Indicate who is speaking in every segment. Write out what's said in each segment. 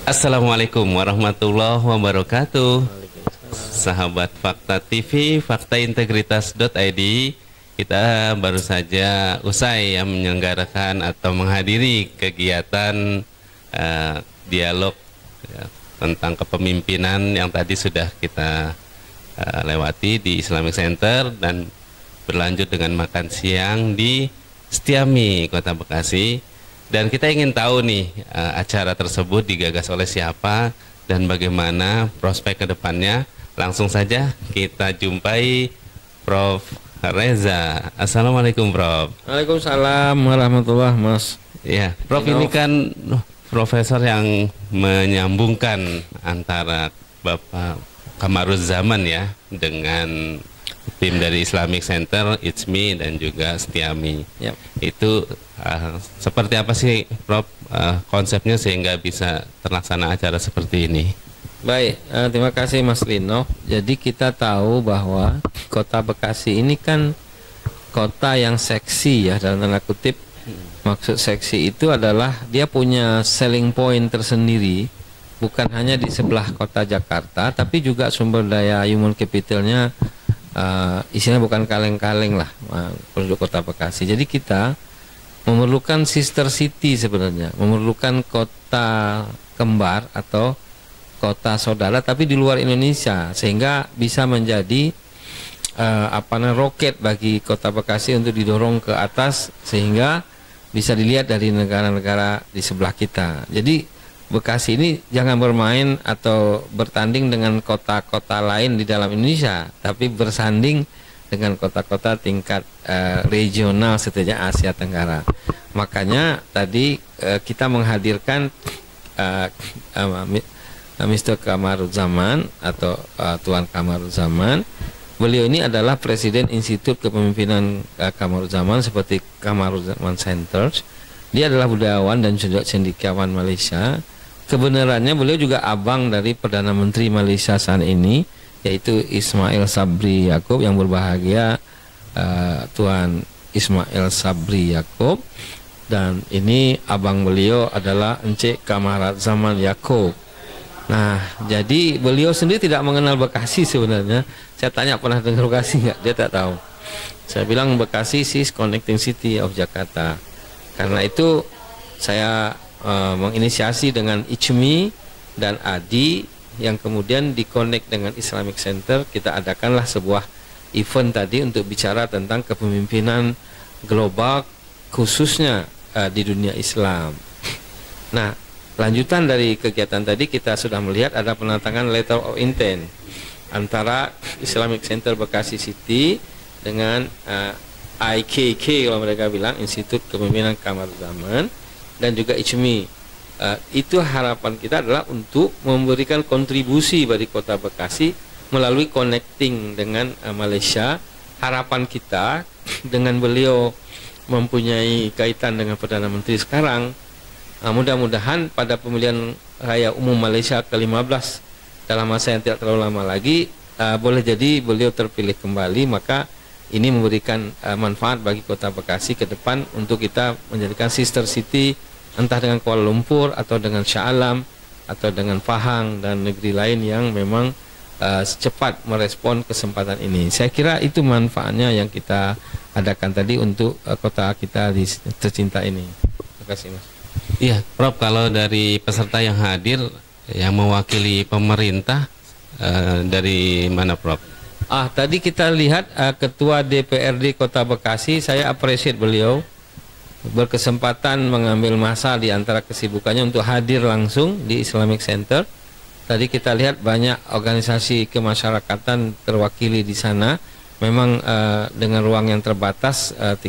Speaker 1: Assalamualaikum warahmatullahi wabarakatuh. Sahabat Fakta TV, faktaintegritas.id. Kita baru saja usai menyelenggarakan atau menghadiri kegiatan dialog tentang kepemimpinan yang tadi sudah kita lewati di Islamic Center dan berlanjut dengan makan siang di Setiami, Kota Bekasi. Dan kita ingin tahu nih acara tersebut digagas oleh siapa dan bagaimana prospek ke depannya. Langsung saja kita jumpai Prof. Reza. Assalamualaikum, Prof.
Speaker 2: Waalaikumsalam warahmatullahi Mas.
Speaker 1: Ya, Prof, ini kan profesor yang menyambungkan antara Bapak Kamaruzzaman ya dengan tim dari Islamic Center, ICMI dan juga Setiami.
Speaker 2: Yep.
Speaker 1: Itu seperti apa sih, Prof, konsepnya sehingga bisa terlaksana acara seperti ini?
Speaker 2: Baik, terima kasih Mas Lino. Jadi kita tahu bahwa Kota Bekasi ini kan kota yang seksi ya, dalam tanda kutip. Maksud seksi itu adalah dia punya selling point tersendiri, bukan hanya di sebelah kota Jakarta, tapi juga sumber daya human capitalnya isinya bukan kaleng-kaleng lah penduduk Kota Bekasi. Jadi kita memerlukan sister city sebenarnya, memerlukan kota kembar atau kota saudara tapi di luar Indonesia, sehingga bisa menjadi roket bagi Kota Bekasi untuk didorong ke atas sehingga bisa dilihat dari negara-negara di sebelah kita. Jadi Bekasi ini jangan bermain atau bertanding dengan kota-kota lain di dalam Indonesia, tapi bersanding dengan kota-kota tingkat regional setidaknya Asia Tenggara. Makanya tadi kita menghadirkan Mr. Kamaruzzaman atau Tuan Kamaruzzaman. Beliau ini adalah Presiden Institut Kepemimpinan Kamaruzzaman seperti Kamaruzzaman Center. Dia adalah budayawan dan juga cendekiawan Malaysia. Kebenarannya beliau juga abang dari Perdana Menteri Malaysia saat ini, yaitu Ismail Sabri Yaakob, yang berbahagia Tuan Ismail Sabri Yaakob. Dan ini abang beliau adalah Encik Kamaruzzaman Yaakob. Nah, jadi beliau sendiri tidak mengenal Bekasi sebenarnya. Saya tanya pernah dengar Bekasi nggak? Dia tak tahu. Saya bilang Bekasi is connecting city of Jakarta. Karena itu saya menginisiasi dengan ICMI dan ADI yang kemudian dikonek dengan Islamic Center. Kita adakanlah sebuah event tadi untuk bicara tentang kepemimpinan global khususnya di dunia Islam. Nah, lanjutan dari kegiatan tadi kita sudah melihat ada penandatangan letter of intent antara Islamic Center Bekasi City dengan IKK kalau mereka bilang, Institut Kepemimpinan Kamaruzzaman, dan juga ICMI. Itu harapan kita adalah untuk memberikan kontribusi bagi Kota Bekasi melalui connecting dengan Malaysia. Harapan kita dengan beliau mempunyai kaitan dengan Perdana Menteri sekarang, mudah-mudahan pada pemilihan raya umum Malaysia ke-15 dalam masa yang tidak terlalu lama lagi, boleh jadi beliau terpilih kembali. Maka ini memberikan manfaat bagi Kota Bekasi ke depan untuk kita menjadikan sister city, entah dengan Kuala Lumpur atau dengan Shah Alam atau dengan Pahang dan negeri lain yang memang cepat merespon kesempatan ini. Saya kira itu manfaatnya yang kita adakan tadi untuk kota kita tercinta ini. Terima kasih, Mas.
Speaker 1: Iya, Prof, kalau dari peserta yang hadir yang mewakili pemerintah dari mana, Prof?
Speaker 2: Tadi kita lihat Ketua DPRD Kota Bekasi, saya appreciate beliau berkesempatan mengambil masa di antara kesibukannya untuk hadir langsung di Islamic Center. Tadi kita lihat banyak organisasi kemasyarakatan terwakili di sana. Memang dengan ruang yang terbatas, 30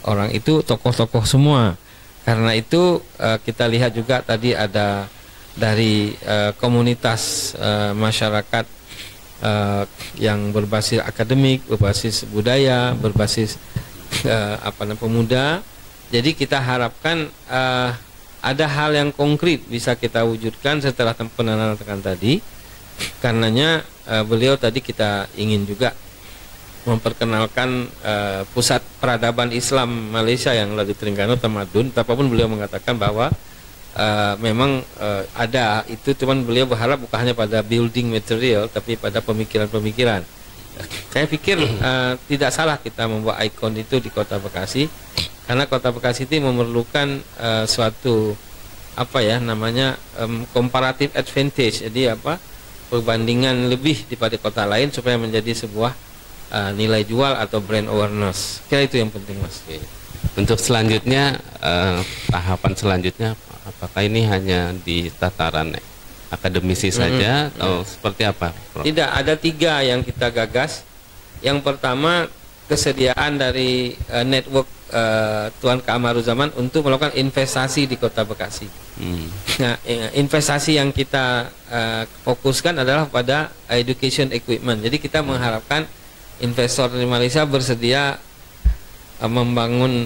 Speaker 2: orang itu tokoh-tokoh semua. Karena itu kita lihat juga tadi ada dari komunitas masyarakat yang berbasis akademik, berbasis budaya, berbasis pemuda. Jadi kita harapkan ada hal yang konkret bisa kita wujudkan setelah penandatangan tadi. Karenanya beliau tadi kita ingin juga memperkenalkan pusat peradaban Islam Malaysia yang lebih Terengganu Tamadun. Apapun beliau mengatakan bahwa memang ada itu, cuman beliau berharap bukan hanya pada building material tapi pada pemikiran-pemikiran. Saya pikir tidak salah kita membuat ikon itu di Kota Bekasi, karena Kota Bekasi itu memerlukan suatu comparative advantage, jadi perbandingan lebih daripada kota lain supaya menjadi sebuah nilai jual atau brand awareness. Kira itu yang penting, Mas.
Speaker 1: Untuk selanjutnya, tahapan selanjutnya, apakah ini hanya di tataran akademisi saja atau seperti apa, Prof?
Speaker 2: Tidak, ada 3 yang kita gagas. Yang pertama, kesediaan dari network Tuan Kamaruzzaman untuk melakukan investasi di Kota Bekasi. Nah, investasi yang kita fokuskan adalah pada education equipment. Jadi kita mengharapkan investor dari Malaysia bersedia membangun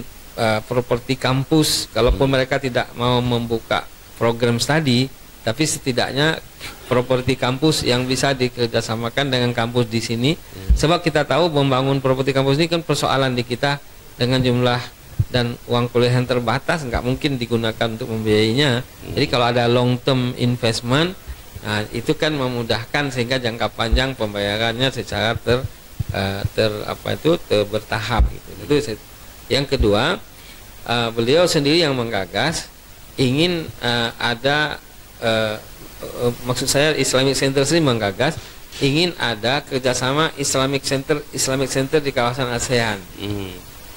Speaker 2: properti kampus, kalaupun mereka tidak mau membuka program studi, tapi setidaknya properti kampus yang bisa dikerjasamakan dengan kampus di sini. Sebab kita tahu membangun properti kampus ini kan persoalan di kita, dengan jumlah dan uang kuliah yang terbatas, nggak mungkin digunakan untuk membiayainya. Jadi kalau ada long term investment, nah, itu kan memudahkan sehingga jangka panjang pembayarannya secara bertahap gitu. Itu yang kedua, beliau sendiri yang menggagas ingin ada maksud saya Islamic Center sendiri menggagas ingin ada kerjasama Islamic Center di kawasan ASEAN.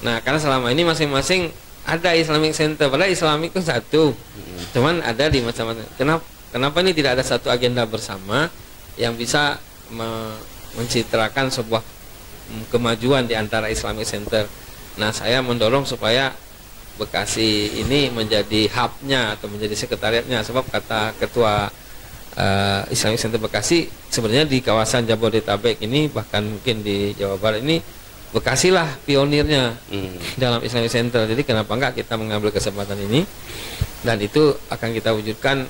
Speaker 2: Nah, karena selama ini masing-masing ada Islamic Center, padahal Islamic itu satu, cuman ada di macam-macam. Kenapa ini tidak ada satu agenda bersama yang bisa mencitrakan sebuah kemajuan di antara Islamic Center? Nah, saya mendorong supaya Bekasi ini menjadi hubnya atau menjadi sekretariatnya, sebab kata ketua Islamic Center Bekasi, sebenarnya di kawasan Jabodetabek ini, bahkan mungkin di Jawa Barat ini, Bekasi lah pionirnya dalam Islamic Center. Jadi kenapa enggak kita mengambil kesempatan ini, dan itu akan kita wujudkan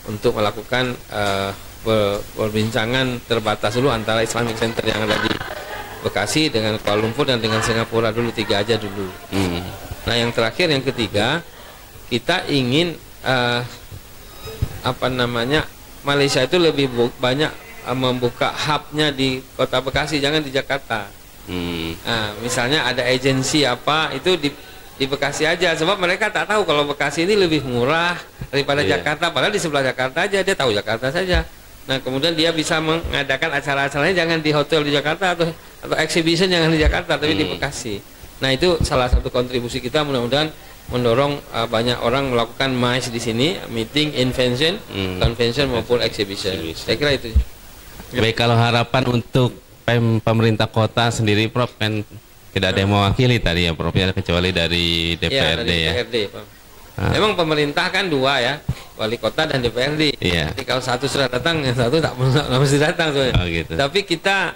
Speaker 2: untuk melakukan perbincangan terbatas dulu antara Islamic Center yang ada di Bekasi dengan Kuala Lumpur dan dengan Singapura dulu, 3 aja dulu. Nah, yang terakhir, yang ketiga, kita ingin Malaysia itu lebih banyak membuka hubnya di Kota Bekasi, jangan di Jakarta. Nah, misalnya ada agensi itu di Bekasi aja, sebab mereka tak tahu kalau Bekasi ini lebih murah daripada Jakarta, padahal di sebelah Jakarta aja, dia tahu Jakarta saja. Nah, kemudian dia bisa mengadakan acara-acaranya jangan di hotel di Jakarta atau exhibition jangan di Jakarta, tapi di Bekasi. Nah, itu salah satu kontribusi kita, mudah-mudahan mendorong banyak orang melakukan MICE di sini, meeting, invention, convention maupun exhibition. Saya kira itu.
Speaker 1: Baik, kalau harapan untuk pemerintah kota sendiri, Prof, kan tidak ada yang mewakili tadi ya, Prof, ya, kecuali dari DPRD ya. DPRD, Prof.
Speaker 2: Memang pemerintah kan 2 ya, wali kota dan DPRD. Jadi kalau satu sudah datang, yang satu tak mesti datang. Gitu. Tapi kita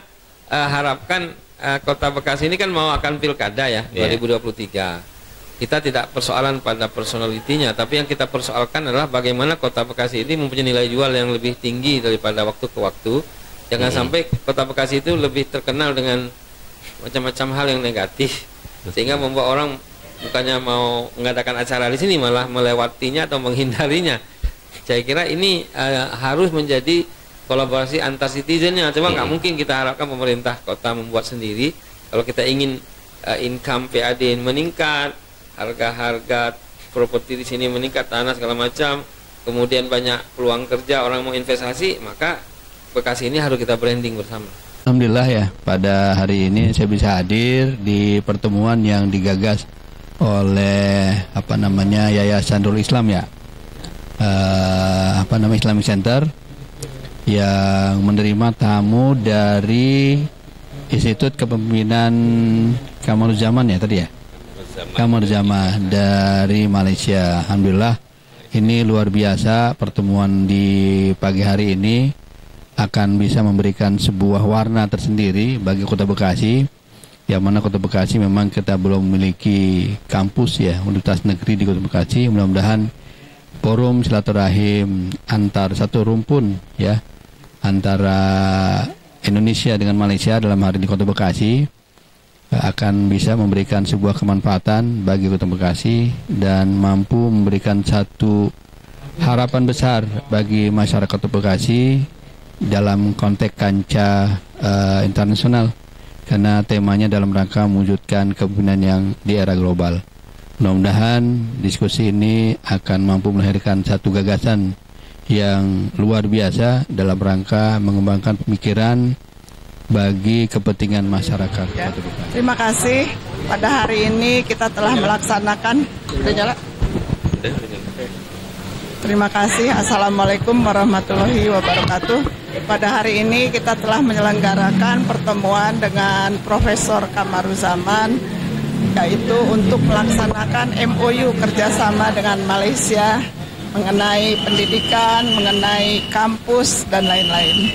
Speaker 2: harapkan Kota Bekasi ini kan mau akan pilkada ya, 2023. Kita tidak persoalan pada personalitinya, tapi yang kita persoalkan adalah bagaimana Kota Bekasi ini mempunyai nilai jual yang lebih tinggi daripada waktu ke waktu. Jangan sampai Kota Bekasi itu lebih terkenal dengan macam-macam hal yang negatif, sehingga membuat orang bukannya mau mengadakan acara di sini malah melewatinya atau menghindarinya. Saya kira ini harus menjadi kolaborasi antar citizennya. Coba nggak mungkin kita harapkan pemerintah kota membuat sendiri. Kalau kita ingin income PAD meningkat, harga-harga properti di sini meningkat, tanah segala macam, kemudian banyak peluang kerja, orang mau investasi, maka Bekasi ini harus kita branding bersama.
Speaker 3: Alhamdulillah ya, pada hari ini saya bisa hadir di pertemuan yang digagas oleh Yayasan Nurul Islam ya, Islamic Center, yang menerima tamu dari Institut Kepemimpinan Kamaruzzaman ya tadi ya, Kamaruzzaman dari Malaysia. Alhamdulillah, ini luar biasa. Pertemuan di pagi hari ini akan bisa memberikan sebuah warna tersendiri bagi Kota Bekasi, yang mana Kota Bekasi memang kita belum memiliki kampus ya, universitas negeri di Kota Bekasi. Mudah-mudahan forum silaturahim antar satu rumpun ya, antara Indonesia dengan Malaysia dalam hari di Kota Bekasi akan bisa memberikan sebuah kemanfaatan bagi Kota Bekasi dan mampu memberikan satu harapan besar bagi masyarakat Bekasi dalam konteks kancah internasional, karena temanya dalam rangka mewujudkan kepemimpinan yang di era global. Mudah-mudahan diskusi ini akan mampu melahirkan satu gagasan yang luar biasa dalam rangka mengembangkan pemikiran bagi kepentingan masyarakat.
Speaker 4: Ya, terima kasih. Pada hari ini kita telah melaksanakan. Terima kasih. Assalamualaikum warahmatullahi wabarakatuh. Pada hari ini kita telah menyelenggarakan pertemuan dengan Profesor Kamaruzaman, yaitu untuk melaksanakan MOU kerjasama dengan Malaysia mengenai pendidikan, mengenai kampus, dan lain-lain.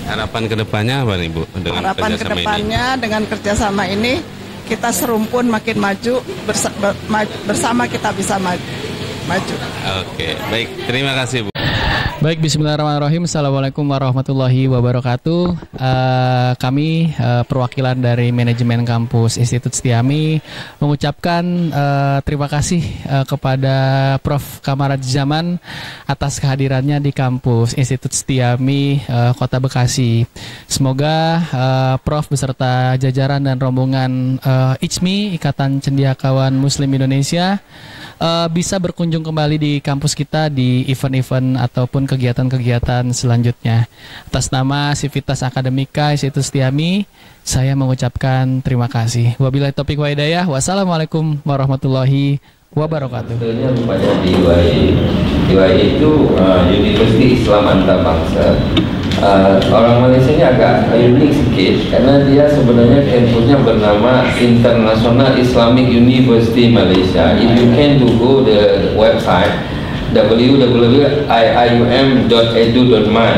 Speaker 1: Harapan kedepannya apa nih Bu?
Speaker 4: Harapan kedepannya dengan kerjasama ini kita serumpun makin maju, bersama kita bisa maju.
Speaker 1: Oke, baik. Terima kasih Bu.
Speaker 5: Baik, bismillahirrahmanirrahim. Assalamualaikum warahmatullahi wabarakatuh. Kami perwakilan dari manajemen kampus Institut Setiami mengucapkan terima kasih kepada Prof. Kamaruzaman atas kehadirannya di kampus Institut Setiami Kota Bekasi. Semoga Prof beserta jajaran dan rombongan ICMI, Ikatan Cendekiawan Muslim Indonesia, bisa berkunjung kembali di kampus kita di event-event ataupun kegiatan-kegiatan selanjutnya. Atas nama Sivitas Akademika Institut Setiami, saya mengucapkan terima kasih. Wabillahi taufiq wa hidayah. Wassalamualaikum warahmatullahi wabarakatuh.
Speaker 2: Sebetulnya pada di UAI itu Universiti Islam Antarabangsa. Orang Malaysia ini agak unik sedikit karena dia sebenarnya kampusnya bernama International Islamic University Malaysia. If you can go the website www.iium.edu.my,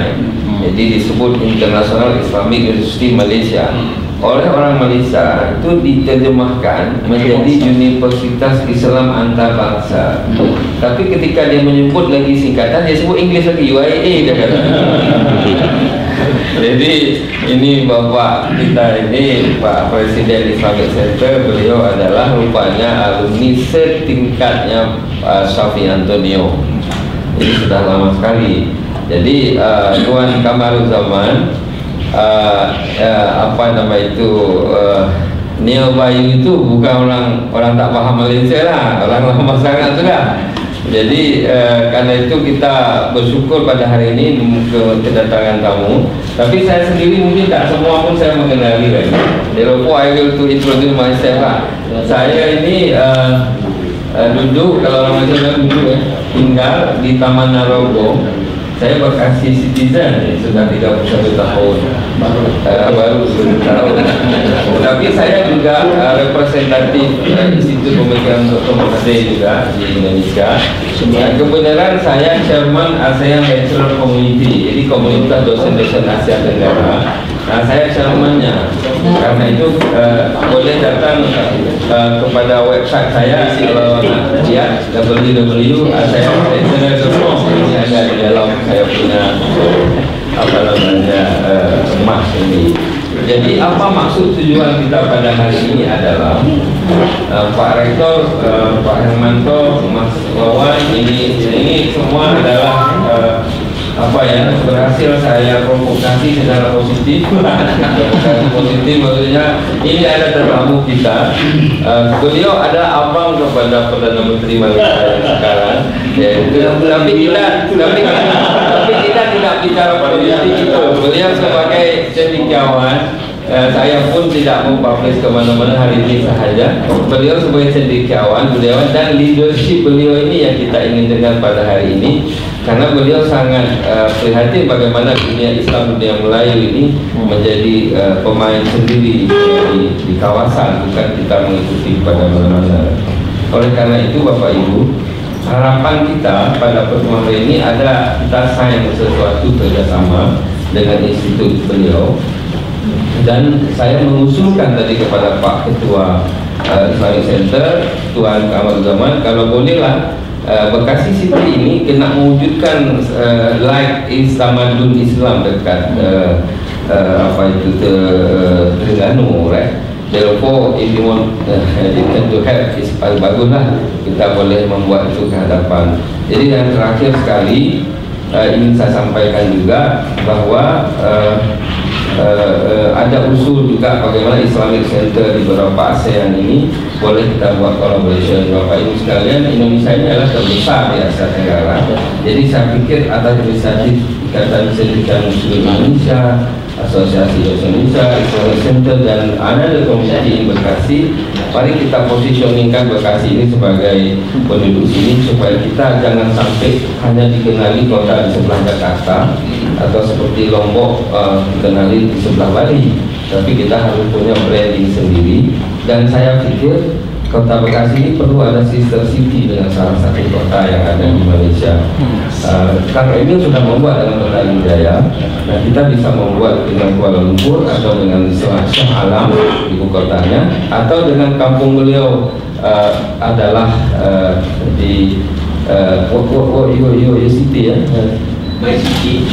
Speaker 2: jadi disebut International Islamic University Malaysia. Oleh orang Malaysia itu diterjemahkan menjadi Universitas Islam Antarabangsa. Tapi ketika dia menyebut lagi singkatan, dia sebut Inggeris lagi, UIA dia kata. Jadi ini Bapak kita ini, Pak Presiden Islamic Center, beliau adalah rupanya alumni setingkatnya Syafi Antonio. Ini sudah lama sekali. Jadi Tuan Kamaruzaman, apa nama itu, Neo Bayu itu bukan orang tak paham Malaysia lah, orang lama sangat sudah. Jadi karena itu kita bersyukur pada hari ini kedatangan tamu. Tapi saya sendiri mungkin tak semua pun saya mengenali lagi. Therefore I will to introduce myself lah. Saya ini duduk, kalau orang Malaysia duduk tinggal di Taman Narogo. Saya Bekasi citizen, sudah 31 tahun, baru 10 tahun. Tapi saya juga representatif Institut Pemikiran Dr. Mahathir juga di Indonesia. Kebenaran saya chairman ASEAN Lecturer Community, jadi komunitas dosen-dosen Asia Tenggara. Nah, saya chairmannya. Karena itu boleh datang kepada website saya kalau lihat www.aseanlecturer.com. Ini ada di dalam saya punya apa namanya emas ini. Jadi apa maksud tujuan kita pada hari ini adalah Pak Rektor, Pak Hermanto, Mas Wawan, ini semua adalah apa ya, berhasil saya provokasi secara positif. Positif maksudnya ini ada tetamu kita, beliau ada abang kepada Perdana Menteri Malaysia sekarang, tapi kita tidak bicara politik itu. Beliau sebagai cendekiawan, saya pun tidak mempublish kemana-mana hari ini sahaja. Beliau sebagai cendekiawan, budayawan, dan leadership beliau ini yang kita ingin dengar pada hari ini. Karena beliau sangat prihatin bagaimana dunia Islam, dunia Melayu ini menjadi pemain sendiri di kawasan, bukan kita mengikuti pada mana-mana. Oleh karena itu Bapak Ibu, harapan kita pada pertemuan hari ini ada kita sign sesuatu kerjasama dengan institut beliau. Dan saya mengusulkan tadi kepada Pak Ketua Islamic Center, Tuan Kamaruzaman, kalau bolehlah Bekasi City ini kena mewujudkan like Islamadun Islam dekat apa itu Terengganu, right? Therefore, if you want to help, is paling bagus lah kita boleh membuat itu ke hadapan. Jadi yang terakhir sekali ingin saya sampaikan juga bahwa ada usul juga bagaimana Islamic Center di beberapa ASEAN ini boleh kita buat collaboration. Bapak Ibu sekalian, Indonesia ini adalah terbesar di Asia Tenggara. Jadi saya pikir ada inisiatif Ikatan Sindikat Muslim Indonesia, Asosiasi Indonesia, Islamic Center, dan ada komuniti in Bekasi. Mari kita positioningkan Bekasi ini sebagai penduduk sini supaya kita jangan sampai hanya dikenali kota di sebelah Jakarta atau seperti Lombok dikenali di sebelah Bali, tapi kita harus punya branding sendiri. Dan saya pikir Kota Bekasi ini perlu ada sister city dengan salah satu kota yang ada di Malaysia. Kang Emil sudah membuat dengan Kota Hidayah. Nah, kita bisa membuat dengan Kuala Lumpur atau dengan Shah Alam ibu kotanya, atau dengan kampung beliau adalah di City ya. Negeri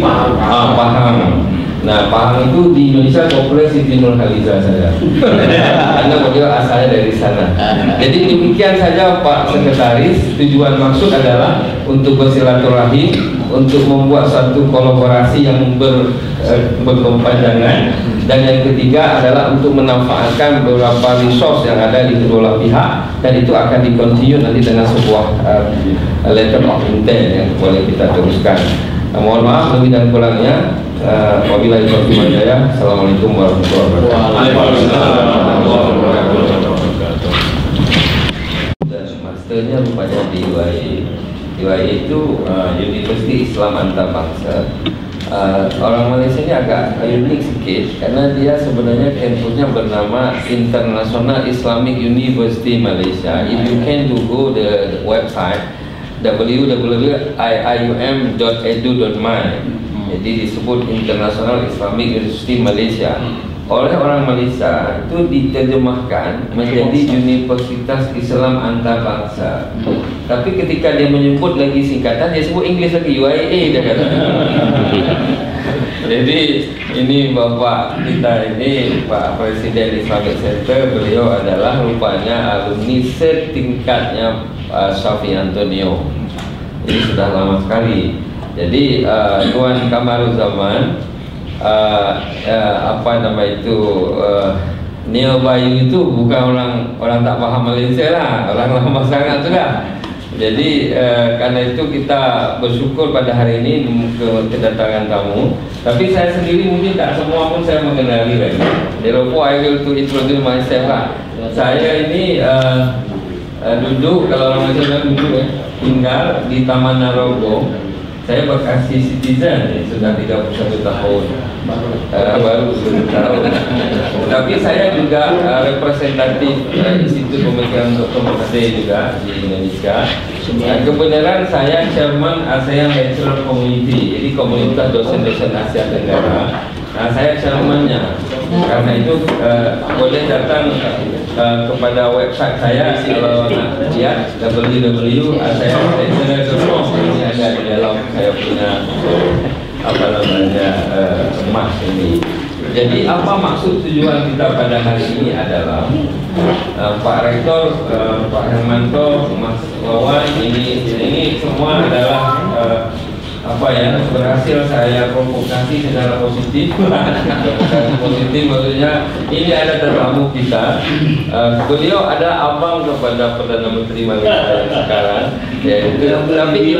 Speaker 2: Pahang. Nah, Pahang itu di Indonesia populer Siti Nurhaliza saja. Karena beliau asalnya dari sana. Jadi demikian saja Pak Sekretaris. Tujuan maksud adalah untuk bersilaturahim, untuk membuat satu kolaborasi yang berkepanjangan, dan yang ketiga adalah untuk memanfaatkan beberapa resource yang ada di kedua pihak, dan itu akan dikontinue nanti dengan sebuah letter of intent yang boleh kita teruskan. Mohon maaf lebih dan kurangnya. Wabillahi taufiq wal hidayah. Assalamualaikum warahmatullahi wabarakatuh. Dan masternya rupanya di UAE. UAE itu Universiti Islam Antarabangsa. Orang Malaysia ini agak unik sedikit karena dia sebenarnya kampusnya bernama International Islamic University Malaysia. If you can go the website www.ium.edu.my, jadi disebut International Islamic University Malaysia. Oleh orang Malaysia itu diterjemahkan menjadi Universitas Islam Antarabangsa. Tapi ketika dia menyebut lagi singkatan, dia sebut Inggeris lagi, UIA dia kata. Jadi ini Bapak kita ini Pak Presiden Islamic Center, beliau adalah rupanya alumni setingkatnya Shafi Antonio. Ini sudah lama sekali. Jadi Tuan Kamaruzzaman, apa nama itu, Neo Bayu itu bukan orang tak paham Malaysia lah, orang lama sangat sudah. Jadi karena itu kita bersyukur pada hari ini kedatangan tamu. Tapi saya sendiri mungkin tak semua pun saya mengenali lagi. Therefore I will to introduce myself lah. Saya ini duduk, kalau orang Malaysia duduk tinggal di Taman Narogong. Saya Bekasi citizen, sudah 31 tahun, baru 10 tahun. Tapi saya juga representatif Institut Pemikiran Dr. Mahathir juga di Indonesia. Kebenaran saya chairman ASEAN Lecturer Community, jadi komunitas dosen-dosen Asia Tenggara. Nah, saya chairmannya. Karena itu boleh datang kepada website saya kalau nak lihat www.aseanlecturer.com. Ini ada di dalam saya punya apa namanya emas ini. Jadi apa maksud tujuan kita pada hari ini adalah Pak Rektor, Pak Hermanto, Mas Wawan, ini semua adalah apa ya, berhasil saya provokasi secara positif. Positif maksudnya ini ada tetamu kita, beliau ada abang kepada Perdana Menteri Malaysia sekarang, yaitu, tapi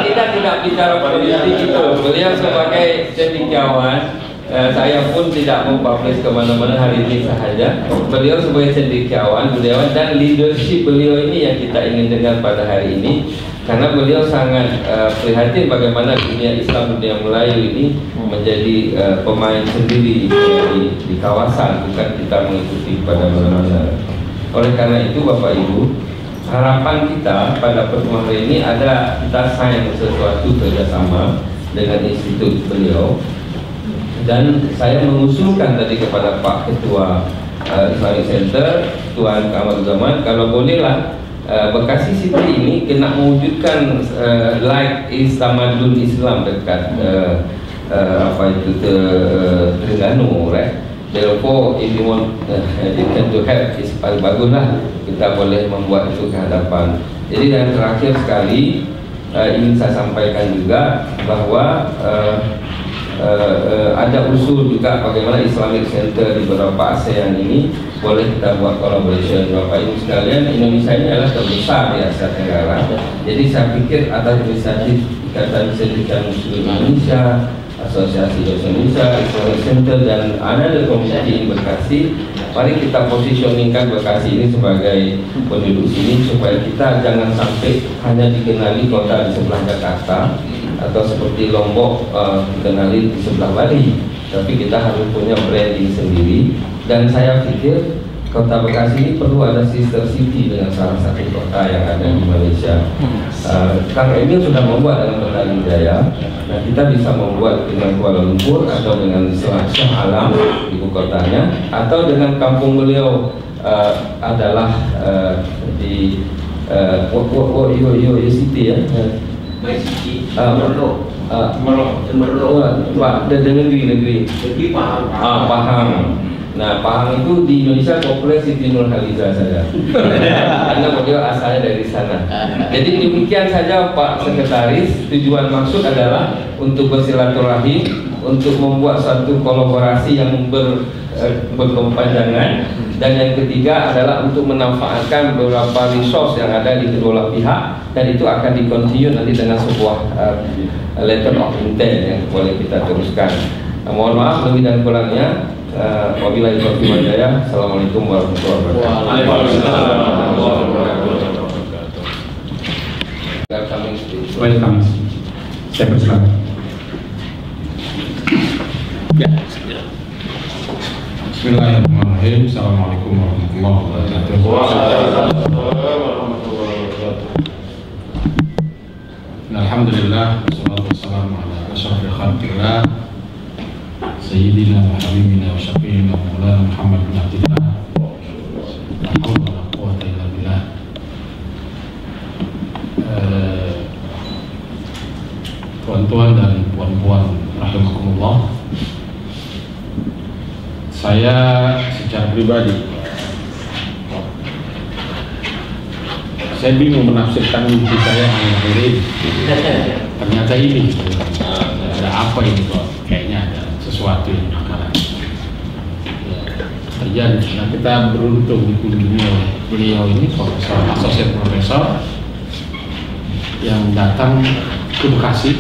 Speaker 2: kita tidak bicara politik itu. Beliau sebagai cendekiawan, saya pun tidak mempublish kemana-mana hari ini sahaja. Beliau sebagai cendekiawan, dan leadership beliau ini yang kita ingin dengar pada hari ini. Karena beliau sangat prihatin bagaimana dunia Islam, dunia Melayu ini menjadi pemain sendiri di kawasan, bukan kita mengikuti pada mana-mana. Oleh karena itu Bapak Ibu, harapan kita pada pertemuan hari ini ada kita sign sesuatu kerjasama dengan institut beliau. Dan saya mengusulkan tadi kepada Pak Ketua Islamic Center, Tuan Kamaruzzaman, kalau bolehlah Bekasi City ini kena mewujudkan like Islamadun Islam dekat Terengganu, right? Therefore, if you want to help, is paling bagus lah kita boleh membuat itu ke hadapan. Jadi yang terakhir sekali ingin saya sampaikan juga bahwa ada usul juga bagaimana Islamic Center di beberapa ASEAN ini boleh kita buat collaboration. Bapak Ibu sekalian, Indonesia ini adalah terbesar di Asia Tenggara. Jadi saya pikir ada inisiatif Ikatan Sindikat Muslim Indonesia, Asosiasi Dosen Indonesia, Islamic Center, dan ada community in Bekasi. Mari kita positioningkan Bekasi ini sebagai penduduk sini supaya kita jangan sampai hanya dikenali kota di sebelah Jakarta atau seperti Lombok dikenali di sebelah Bali, tapi kita harus punya branding sendiri. Dan saya pikir Kota Bekasi ini perlu ada sister city dengan salah satu kota yang ada di Malaysia. Kang Emil sudah membuat dengan Betaling Jaya. Nah, kita bisa membuat dengan Kuala Lumpur atau dengan Shah Alam ibu kotanya, atau dengan kampung beliau adalah di City ya. Negeri Pahang. Nah, Pahang itu di Indonesia populer Siti Nurhaliza saja. Karena beliau asalnya dari sana. Jadi demikian saja Pak Sekretaris. Tujuan maksud adalah untuk bersilaturahim, untuk membuat satu kolaborasi yang berkepanjangan. Dan yang ketiga adalah untuk memanfaatkan beberapa resource yang ada di kedua belah pihak, dan itu akan dikontinue nanti dengan sebuah letter of intent yang boleh kita teruskan. Mohon maaf lebih dan kurangnya. Wabillahi taufiq wal hidayah. Assalamualaikum warahmatullahi wabarakatuh.
Speaker 6: Welcome. Saya persilakan. Ya. Bismillahirrahmanirrahim. Assalamualaikum warahmatullahi wabarakatuh. Alhamdulillah, wassalatu wassalamu ala asyrafil khalqillah Sayyidina wa habibina wa syafi'ina wa maulana Muhammad bin Abdillah. La haula wa la quwwata illa billah. Tuan-tuan dan puan-puan rahimakumullah, saya secara pribadi saya bingung menafsirkan mimpi saya akhir-akhir ini. Ternyata ini ada apa ini kok? Kayaknya ada sesuatu yang bakalan terjadi. Nah, kita beruntung dikunjungi oleh beliau ini, asosiat profesor yang datang ke Bekasi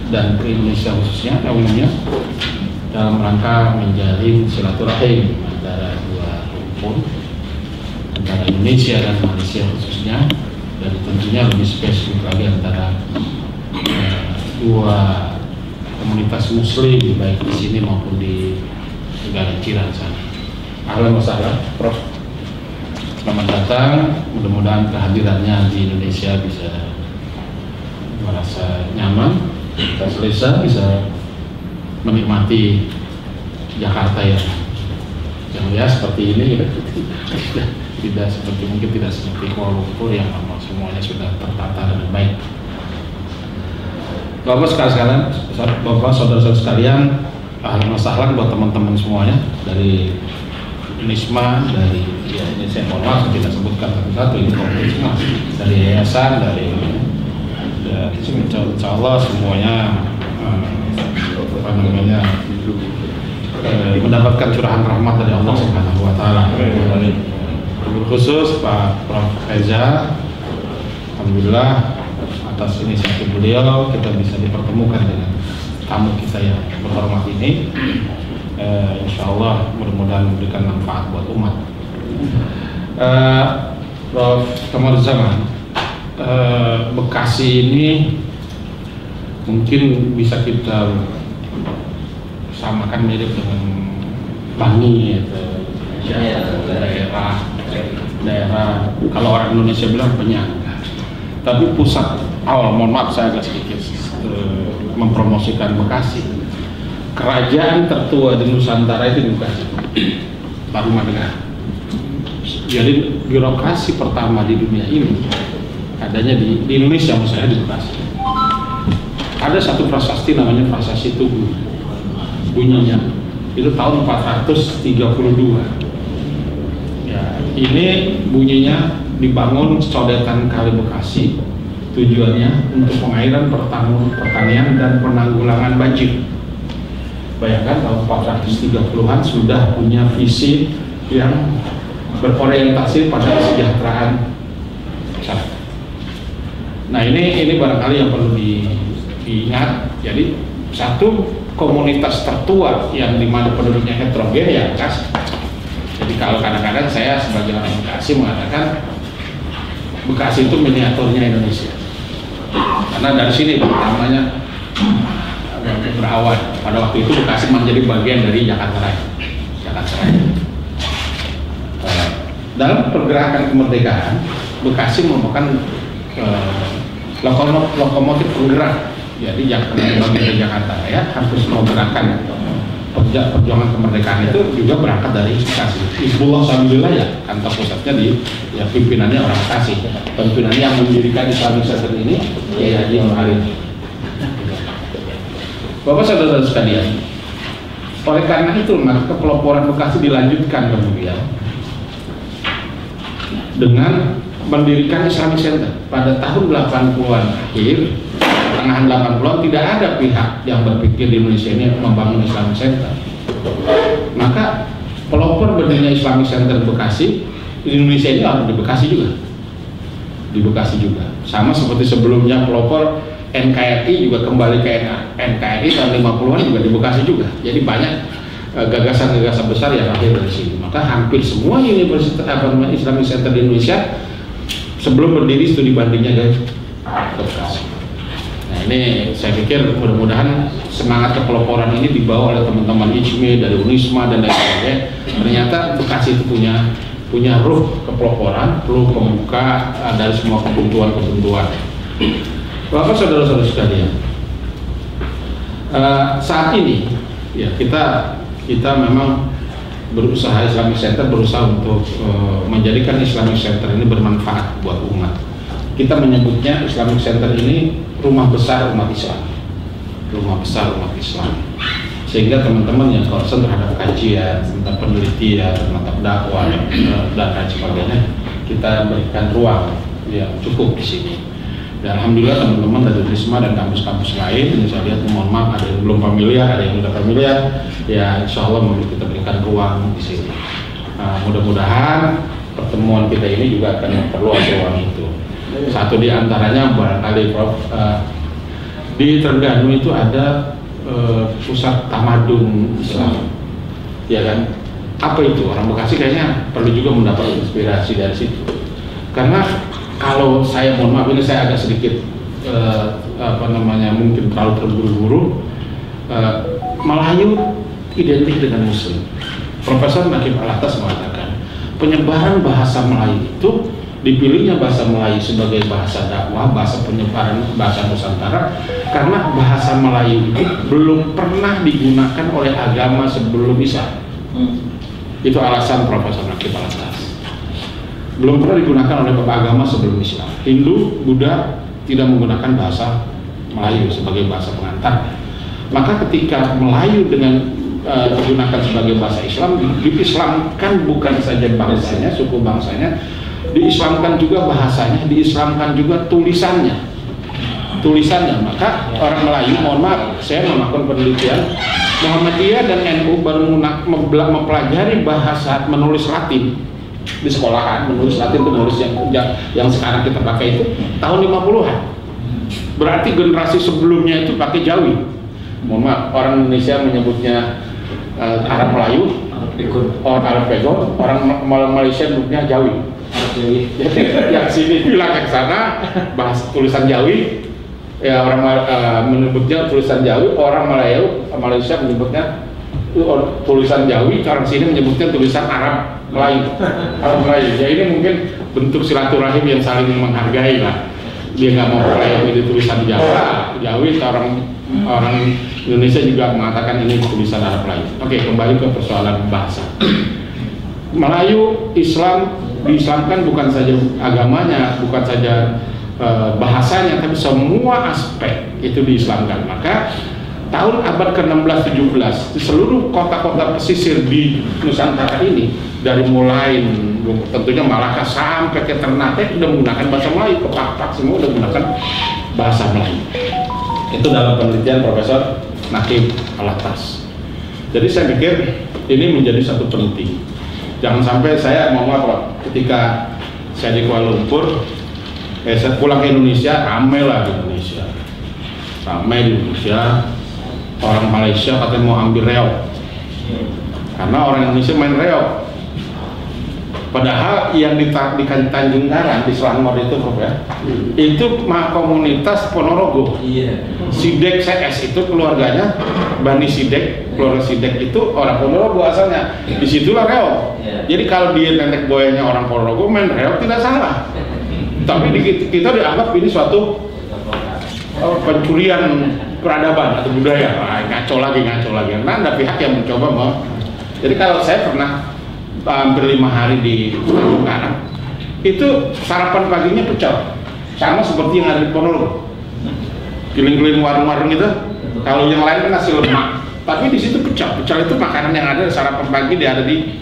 Speaker 6: dan ke Indonesia khususnya, umumnya dalam rangka menjalin silaturahim antara dua rumpun, antara Indonesia dan Malaysia khususnya, dan tentunya lebih spesifik lagi antara dua komunitas muslim baik di sini maupun di negara jiran sana. Ahlan wa sahlan, Prof. Selamat datang. Mudah-mudahan kehadirannya di Indonesia bisa merasa nyaman, kita selesa, bisa menikmati Jakarta yang ya seperti ini, ya. Tidak seperti mungkin tidak seperti Kuala Lumpur yang semuanya sudah tertata dengan baik. Bapak sekalian, Bapak saudara-saudara sekalian, ahlan wa sahlan buat teman-teman semuanya dari Nisma, dari ya ini saya mohon maaf tidak sebutkan satu-satu, ini kompleks semua, dari yayasan, dari insya Allah semuanya mendapatkan curahan rahmat dari Allah Subhanahu wa Ta'ala. Khusus Pak Prof. Reza, alhamdulillah atas inisiatif beliau kita bisa dipertemukan dengan tamu kita yang berhormat ini. Insya Allah mudah-mudahan memberikan manfaat buat umat. Prof. Kamaruzzaman, Bekasi ini mungkin bisa kita samakan mirip dengan Bangi atau daerah kalau orang Indonesia bilang penyangga, tapi pusat mohon maaf saya agak sedikit mempromosikan Bekasi. Kerajaan tertua di Nusantara itu di Bekasi, Pak Rumah Negara. Jadi birokrasi pertama di dunia ini adanya di Indonesia, maksudnya di Bekasi. ada satu prasasti namanya Prasasti Tugu. Bunyinya itu tahun 432. Ya, ini bunyinya dibangun sodetan Kali Bekasi, tujuannya untuk pengairan, pertanian dan penanggulangan banjir. Bayangkan tahun 430-an sudah punya visi yang berorientasi pada kesejahteraan masyarakat. Nah, ini barangkali yang perlu diingat. Jadi satu komunitas tertua yang dimana penduduknya heterogen ya Bekasi. Jadi kalau kadang-kadang saya sebagai orang Bekasi mengatakan Bekasi itu miniaturnya Indonesia, karena dari sini namanya berawal. Pada waktu itu Bekasi menjadi bagian dari Jakarta Raya. Dalam pergerakan kemerdekaan, Bekasi merupakan lokomotif penggerak. Jadi bagian dari Jakarta Raya harus menggerakkan perjuangan kemerdekaan itu juga berangkat dari Bekasi. Hizbullah Sabilillah ya kantor pusatnya ya pimpinannya orang Bekasi. Pimpinannya yang mendirikan Islamic Center ini ya Haji Nur Alim. Bapak saudara sekalian, oleh karena itu maka peloporan Bekasi dilanjutkan kemudian dengan mendirikan Islamic Center pada tahun 80-an akhir, pertengahan 80-an tidak ada pihak yang berpikir di Indonesia ini membangun Islamic Center. Maka pelopor berdirinya Islamic Center Bekasi di Indonesia ini harus di Bekasi juga. Sama seperti sebelumnya pelopor NKRI juga kembali ke NKRI tahun 50-an juga di Bekasi juga. Jadi banyak gagasan-gagasan besar yang lahir dari sini. Maka hampir semua universitas Islamic Center di Indonesia sebelum berdiri studi bandingnya dari Bekasi. Nah, ini saya pikir mudah-mudahan semangat kepeloporan ini dibawa oleh teman-teman IJME dari Unisma dan lain sebagainya. Ternyata Bekasi itu punya ruh kepeloporan, ruh pembuka dari semua kebutuhan-kebutuhan. Bapak saudara-saudara sekalian, saat ini ya kita memang berusaha Islamic Center berusaha untuk menjadikan Islamic Center ini bermanfaat buat umat. Kita menyebutnya Islamic Center ini rumah besar umat Islam, sehingga teman-teman yang concern terhadap kajian, tentang penelitian, tentang dakwah dan lain sebagainya, kita berikan ruang yang cukup di sini. Dan alhamdulillah teman-teman dari Unisma dan kampus-kampus lain, ini saya lihat mohon maaf ada yang belum familiar, ada yang sudah familiar, ya insya Allah kita berikan ruang di sini. Mudah-mudahan pertemuan kita ini juga akan memperluas ruang itu. Satu di antaranya barangkali Prof, di Trengganu itu ada pusat tamadun Islam, ya kan? Apa itu? Orang Bekasi kayaknya perlu juga mendapat inspirasi dari situ. Karena kalau saya mohon maaf ini saya agak sedikit mungkin terlalu terburu-buru, Melayu identik dengan Muslim. Profesor Nakib Alatas mengatakan penyebaran bahasa Melayu itu dipilihnya bahasa Melayu sebagai bahasa dakwah, bahasa penyebaran bahasa Nusantara karena bahasa Melayu itu belum pernah digunakan oleh agama sebelum Islam. Itu alasan Profesor Nakib Alatas. Belum pernah digunakan oleh agama sebelum Islam. Hindu, Buddha tidak menggunakan bahasa Melayu sebagai bahasa pengantar. Maka ketika Melayu dengan digunakan sebagai bahasa Islam, diislamkan bukan saja bangsanya, suku bangsanya, diislamkan juga bahasanya, diislamkan juga tulisannya. Maka orang Melayu, mohon maaf, saya melakukan penelitian, Muhammadiyah dan NU baru mempelajari bahasa menulis Latin di sekolahan. Menulis Latin itu menulis yang sekarang kita pakai itu tahun 50-an. Berarti generasi sebelumnya itu pakai Jawi. Mohon maaf, orang Indonesia menyebutnya Arab Melayu, orang Arab Pegon, orang Malaysia menyebutnya Jawi. Jadi yang sini bilang ke sana bahas tulisan Jawi, ya orang menyebutnya tulisan Jawi, orang Malaysia menyebutnya tulisan Jawi, orang sini menyebutnya tulisan Arab Melayu. Ya ini mungkin bentuk silaturahim yang saling menghargai lah. Dia nggak mau percaya ini tulisan Jawi, orang Indonesia juga mengatakan ini tulisan Arab Melayu. Oke, kembali ke persoalan bahasa. Melayu Islam diislamkan bukan saja agamanya, bukan saja bahasanya, tapi semua aspek itu diislamkan. Maka tahun abad ke-16-17 di seluruh kota-kota pesisir di Nusantara ini, dari mulai tentunya Malaka sampai ke Ternate sudah menggunakan bahasa Melayu, ke Pak semua sudah menggunakan bahasa Melayu. Itu dalam penelitian Profesor Naqib Alatas. Jadi saya pikir ini menjadi satu penting. Jangan sampai saya mau apa ketika saya di Kuala Lumpur, saya pulang ke Indonesia, ramai lah di Indonesia, ramai di Indonesia. Orang Malaysia katanya mau ambil reok, karena orang Indonesia main reok. Padahal yang di Tanjung Karang di Selangor itu, Prof ya, itu komunitas Ponorogo. Sidek CS itu keluarganya, Bani Sidek, keluarga Sidek itu orang Ponorogo asalnya. Disitulah reok. Jadi kalau dia nenek moyangnya orang Ponorogo main reok tidak salah. Tapi kita dianggap ini suatu pencurian peradaban atau budaya. Ngaco lagi. Nah, ada pihak yang mencoba Jadi kalau saya pernah hampir 5 hari di Tanjung Karang, itu sarapan paginya pecel, sama seperti yang ada di Ponorogo. Keliling-keliling warung-warung itu, kalau yang lain kan nasi lemak, tapi di situ pecel. Pecel itu makanan yang ada sarapan pagi, dia ada di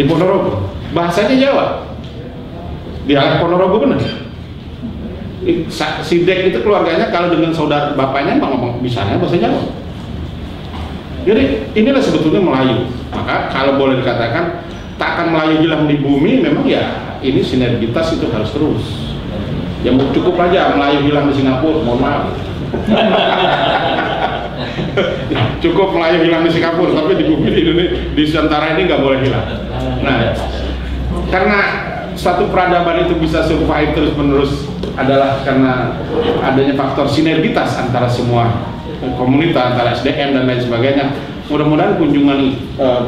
Speaker 6: Ponorogo. Bahasanya Jawa, dialek Ponorogo benar. Sidek itu keluarganya kalau dengan saudara bapaknya ngomong bisanya bahasa Jawa. Jadi inilah sebetulnya Melayu. Maka kalau boleh dikatakan takkan Melayu hilang di bumi, memang ya ini sinergitas itu harus terus. Ya cukup aja Melayu hilang di Singapura, mohon maaf. Cukup Melayu hilang di Singapura, tapi di bumi di Indonesia, di Nusantara ini nggak boleh hilang. Nah, karena satu peradaban itu bisa survive terus menerus adalah karena adanya faktor sinergitas antara semua komunitas, antara SDM dan lain sebagainya. Mudah-mudahan kunjungan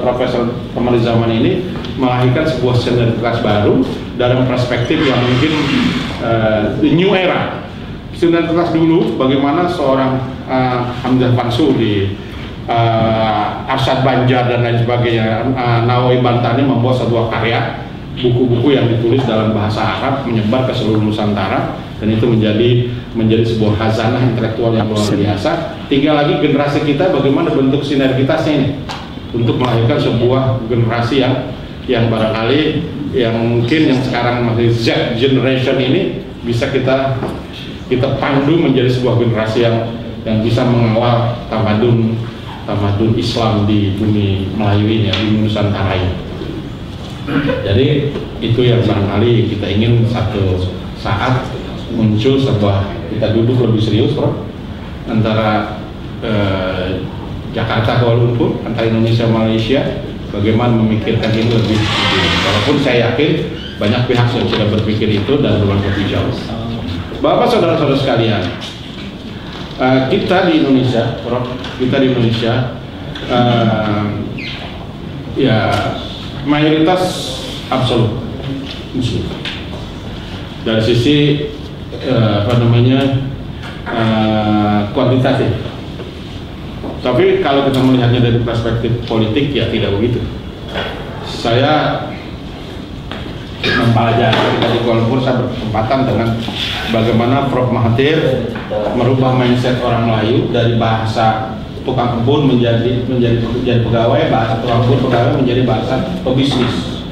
Speaker 6: Profesor Kamaruzzaman ini melahirkan sebuah sinergitas baru dalam perspektif yang mungkin the new era. Sinergitas dulu bagaimana seorang Hamzah Pansuri, Arsyad Banjar dan lain sebagainya, Nawawi Bantani membuat sebuah karya buku-buku yang ditulis dalam bahasa Arab menyebar ke seluruh Nusantara, dan itu menjadi sebuah khazanah intelektual yang luar biasa. Tinggal lagi generasi kita bagaimana bentuk sinergitasnya ini untuk melahirkan sebuah generasi yang barangkali yang mungkin yang sekarang masih Z generation ini bisa kita pandu menjadi sebuah generasi yang bisa mengawal tamadun Islam di bumi Melayu ini, di Nusantara ini. Jadi itu yang barangkali kita ingin satu saat muncul sebuah, kita duduk lebih serius, Prof, antara Jakarta Kuala Lumpur, antara Indonesia Malaysia, bagaimana memikirkan ini lebih. Walaupun saya yakin banyak pihak yang sudah berpikir itu dan berlangkah lebih jauh. Bapak saudara-saudara sekalian, kita di Indonesia, Prof, ya mayoritas absolut Muslim. Dari sisi kuantitatif. Tapi kalau kita melihatnya dari perspektif politik ya tidak begitu. Saya mempelajari ketika di Kuala Lumpur, saya berkesempatan dengan bagaimana Prof Mahathir merubah mindset orang Melayu dari bahasa tukang kebun menjadi pegawai, bahasa tukang kebun pegawai menjadi bahasa pebisnis.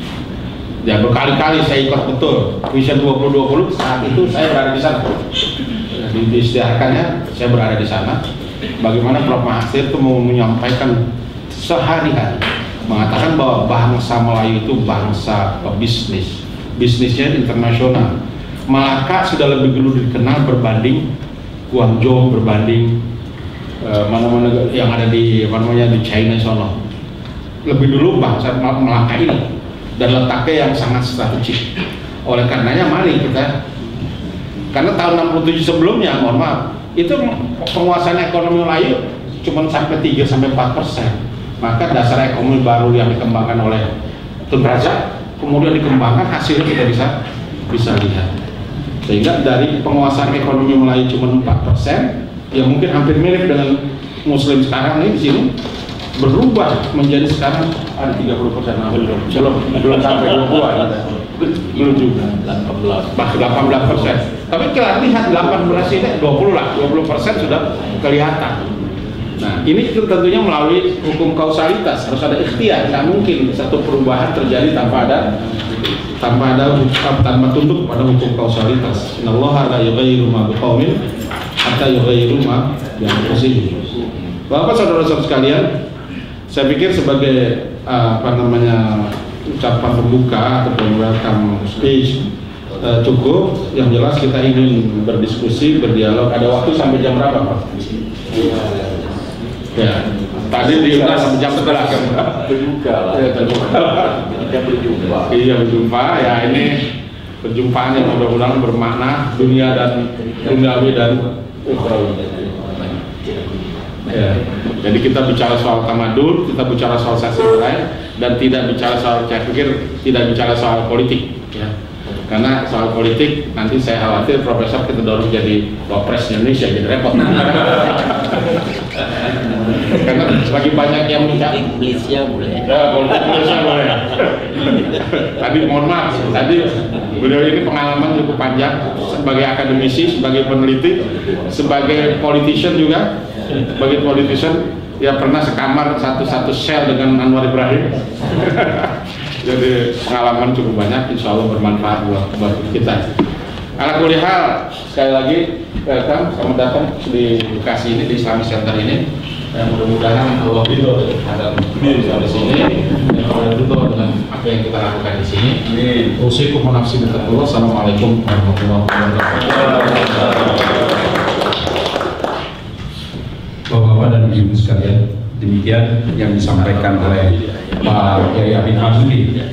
Speaker 6: Ya berkali-kali saya ikut betul Vision 2020, saat itu saya berada di sana. Diisytiharkannya saya berada di sana. Bagaimana Prof Mahathir itu mau menyampaikan sehari-hari, mengatakan bahwa bangsa Melayu itu bangsa pebisnis, bisnisnya internasional. Malaka sudah lebih dulu dikenal berbanding Guangzhou, berbanding mana-mana yang ada di China sono. Lebih dulu bangsa Malaka ini, dan letaknya yang sangat strategik. Oleh karenanya mari kita, karena tahun 67 sebelumnya, mohon maaf, itu penguasaan ekonomi Melayu cuma sampai 3-4%. Maka dasar ekonomi baru yang dikembangkan oleh Tun Razak kemudian dikembangkan, hasilnya kita bisa lihat. Sehingga dari penguasaan ekonomi Melayu cuma 4%, yang mungkin hampir mirip dengan Muslim sekarang ini di sini, berubah menjadi sekarang ada 30%, belum sampai 20-an, belum juga 18%. Tapi kita lihat 18 ini 20% sudah kelihatan. Nah, ini tentunya melalui hukum kausalitas, harus ada ikhtiar. Nggak mungkin satu perubahan terjadi tanpa tunduk pada hukum kausalitas. Innallaha la yughayyiru ma biqaumin hatta yughayyiru ma bi anfusihim. Bapak saudara-saudara sekalian, saya pikir sebagai ucapan pembuka atau welcome speech cukup. Yang jelas kita ingin berdiskusi, berdialog. Ada waktu sampai jam berapa, Pak? Ya, tadi diundang sampai jam 11 kan? Berjumpa lah. Ya, kita berjumpa. Iya, berjumpa. Ya, ini perjumpaan yang mudah-mudahan bermakna dunia dan duniawi dan ukhrawi. Ya. Jadi kita bicara soal tamadun, kita bicara soal sasi budaya, dan tidak bicara soal, saya pikir tidak bicara soal politik. Ya. Karena soal politik nanti saya khawatir Profesor kita dorong jadi Wapres Indonesia, jadi repot. Karena lagi banyak yang mencari
Speaker 7: Inggrisnya boleh.
Speaker 6: Ya, politik Indonesia boleh. Tadi mohon maaf, tadi beliau ini pengalaman cukup panjang sebagai akademisi, sebagai peneliti, sebagai politician juga. Sebagai politician, ya pernah sekamar satu sel dengan Anwar Ibrahim. Jadi pengalaman cukup banyak, insya Allah bermanfaat buat kita. Ala kulli hal, sekali lagi welcome, selamat datang di Bekasi ini, di Islamic Center ini. Mudah-mudahan Allah ridho terhadap kita di sini, dan Allah ridho dengan apa yang kita lakukan di sini. Usikum wa nafsi bittaqwa. Assalamualaikum warahmatullahi wabarakatuh.
Speaker 8: Bapak-bapak dan ibu sekalian, demikian yang disampaikan oleh Pak Kiai Amin Hamdi.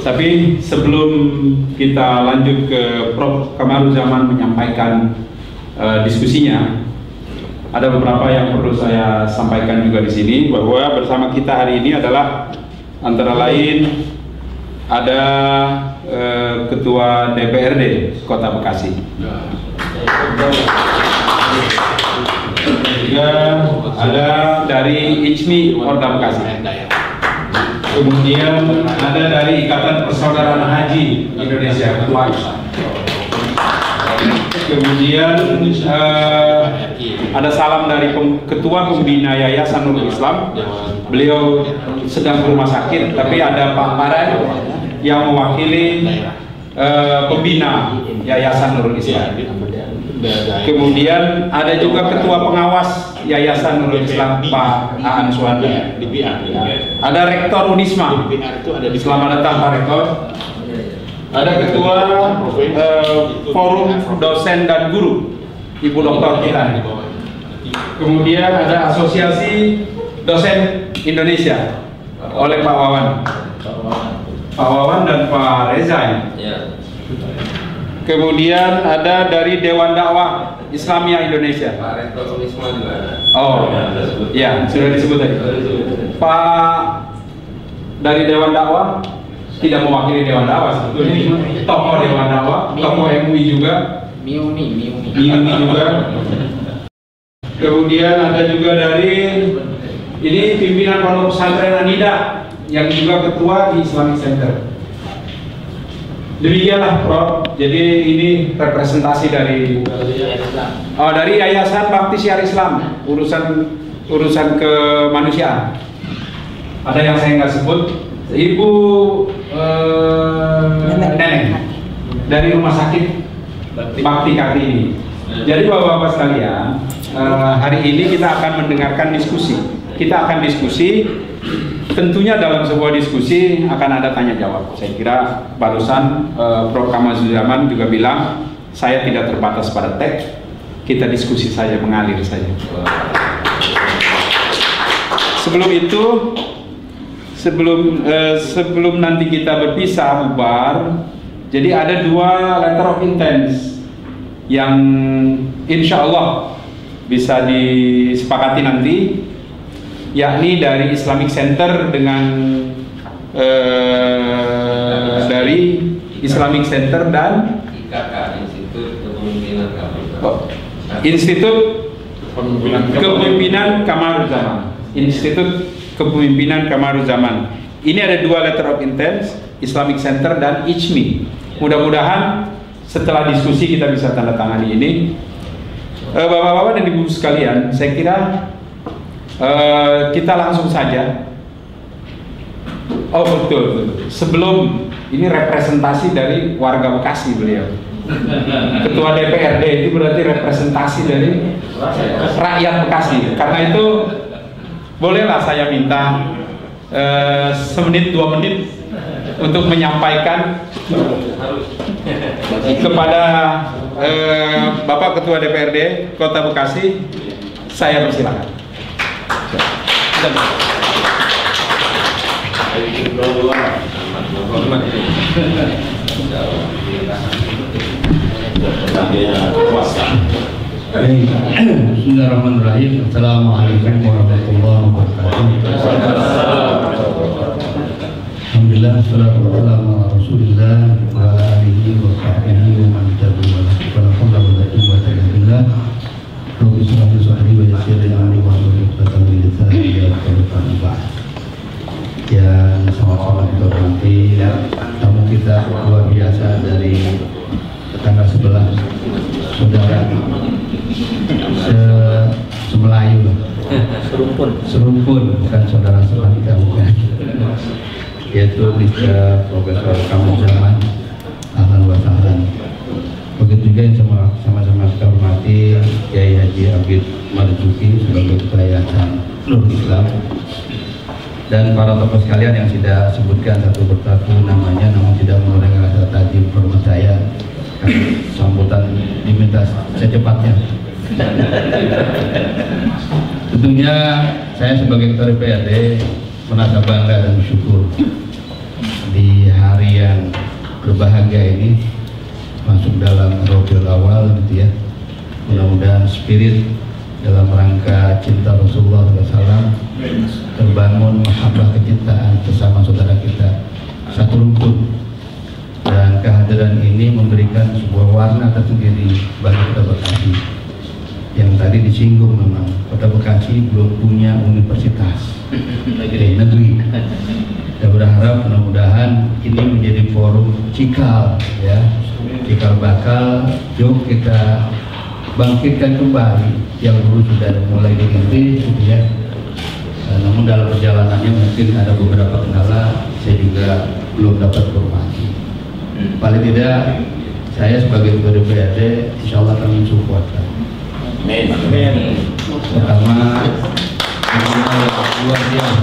Speaker 8: Tapi sebelum kita lanjut ke Prof. Kamaruzzaman menyampaikan diskusinya, ada beberapa yang perlu saya sampaikan juga di sini, bahwa bersama kita hari ini adalah antara lain ada Ketua DPRD Kota Bekasi. Juga ada dari ICMI Orda Bekasi. Kemudian ada dari Ikatan Persaudaraan Haji Indonesia Ketua. Kemudian ada salam dari Ketua Pembina Yayasan Nurul Islam. Beliau sedang ke rumah sakit, tapi ada Pak Maran yang mewakili pembina Yayasan Nurul Islam. Kemudian ada juga Ketua Pengawas Yayasan Nurul Islam, Pak Aan Suwandi. Ada Rektor Unisma. Selamat datang Pak Rektor. Ada Ketua Forum Dosen dan Guru, Ibu Doktor kita. Kemudian ada Asosiasi Dosen Indonesia oleh Pak Wawan dan Pak Reza. Kemudian ada dari Dewan Dakwah Islamiyah Indonesia. Pak Rektor Unisma juga ada. Oh, ya sudah disebut tadi. Pak dari Dewan Dakwah tidak mewakili Dewan Dakwah sebetulnya, tokoh Dewan Dakwah, tokoh MUI juga. Miumi juga. Kemudian ada juga dari ini pimpinan Pondok Pesantren Anida yang juga ketua di Islamic Center. Demikianlah Prof. Jadi ini representasi dari Yayasan Bakti Syiar Islam, urusan kemanusiaan. Ada yang saya nggak sebut, Ibu Neneng dari Rumah Sakit Bakti Kartini. Jadi bapak-bapak sekalian, hari ini kita akan mendengarkan diskusi. Kita akan diskusi. Tentunya dalam sebuah diskusi akan ada tanya jawab. Saya kira barusan Prof. Kamaruzzaman juga bilang saya tidak terbatas pada teks, kita diskusi saja, mengalir saja. Sebelum itu, sebelum nanti kita berpisah bubar, jadi ada dua letter of intent yang insya Allah bisa disepakati nanti, yakni dari Islamic Center dengan dari Islamic Center dan Institut Kepemimpinan Kamaruzzaman. Institut Kepemimpinan Kamaruzzaman. Ini ada dua letter of intent, Islamic Center dan ICMI. Mudah-mudahan setelah diskusi kita bisa tanda tangani ini. Bapak-bapak dan ibu sekalian, saya kira kita langsung saja. Oh betul. Sebelum ini representasi dari warga Bekasi beliau. Ketua DPRD itu berarti representasi dari rakyat Bekasi. Karena itu bolehlah saya minta semenit 2 menit untuk menyampaikan kepada Bapak Ketua DPRD Kota Bekasi. Saya persilakan.
Speaker 7: Bismillahirrahmanirrahim. Assalamualaikum warahmatullahi wabarakatuh. Alhamdulillah, salatu wassalamu ala Rasulillah wa alihi wa sahbihi wa man tabi'ahum bi ihsan ila yaumil din. Rabbi shrah li sadri wa yassir li amri wahlul 'uqdatam min lisani yafqahu qawli. Yang sama-sama kita hormati tamu kita luar biasa dari tetangga sebelah, saudara semelayu, serumpun, bukan saudara sebelah kita, bukan, yaitu Mr. Profesor Kamru Zaman. Ahlan wa sahlan. Begitu juga yang sama-sama kita hormati Kiai Haji Abid Marzuki sebagai Ketua Yayasan Nurul Islam, dan para tokoh sekalian yang sudah sebutkan satu persatu namanya, namun tidak mengurangi rasa tajim hormat saya. Sambutan diminta secepatnya. Tentunya saya sebagai Ketua DPRD merasa bangga dan bersyukur di hari yang berbahagia ini, masuk dalam Rabiul Awal gitu ya. Mudah-mudahan spirit dalam rangka cinta Rasulullah SAW terbangun, mahabbah kecintaan bersama saudara kita satu rumpun, dan kehadiran ini memberikan sebuah warna tersendiri bagi Kota Bekasi. Yang tadi disinggung, memang Kota Bekasi belum punya universitas negeri. Kita berharap mudah-mudahan ini menjadi forum cikal ya, cikal bakal yuk kita bangkitkan kembali yang dulu sudah mulai dirintis gitu ya. Namun dalam perjalanannya mungkin ada beberapa kendala, saya juga belum dapat informasi. Paling tidak saya sebagai Ketua DPRD insya Allah akan mensupport. Pertama, luar biasa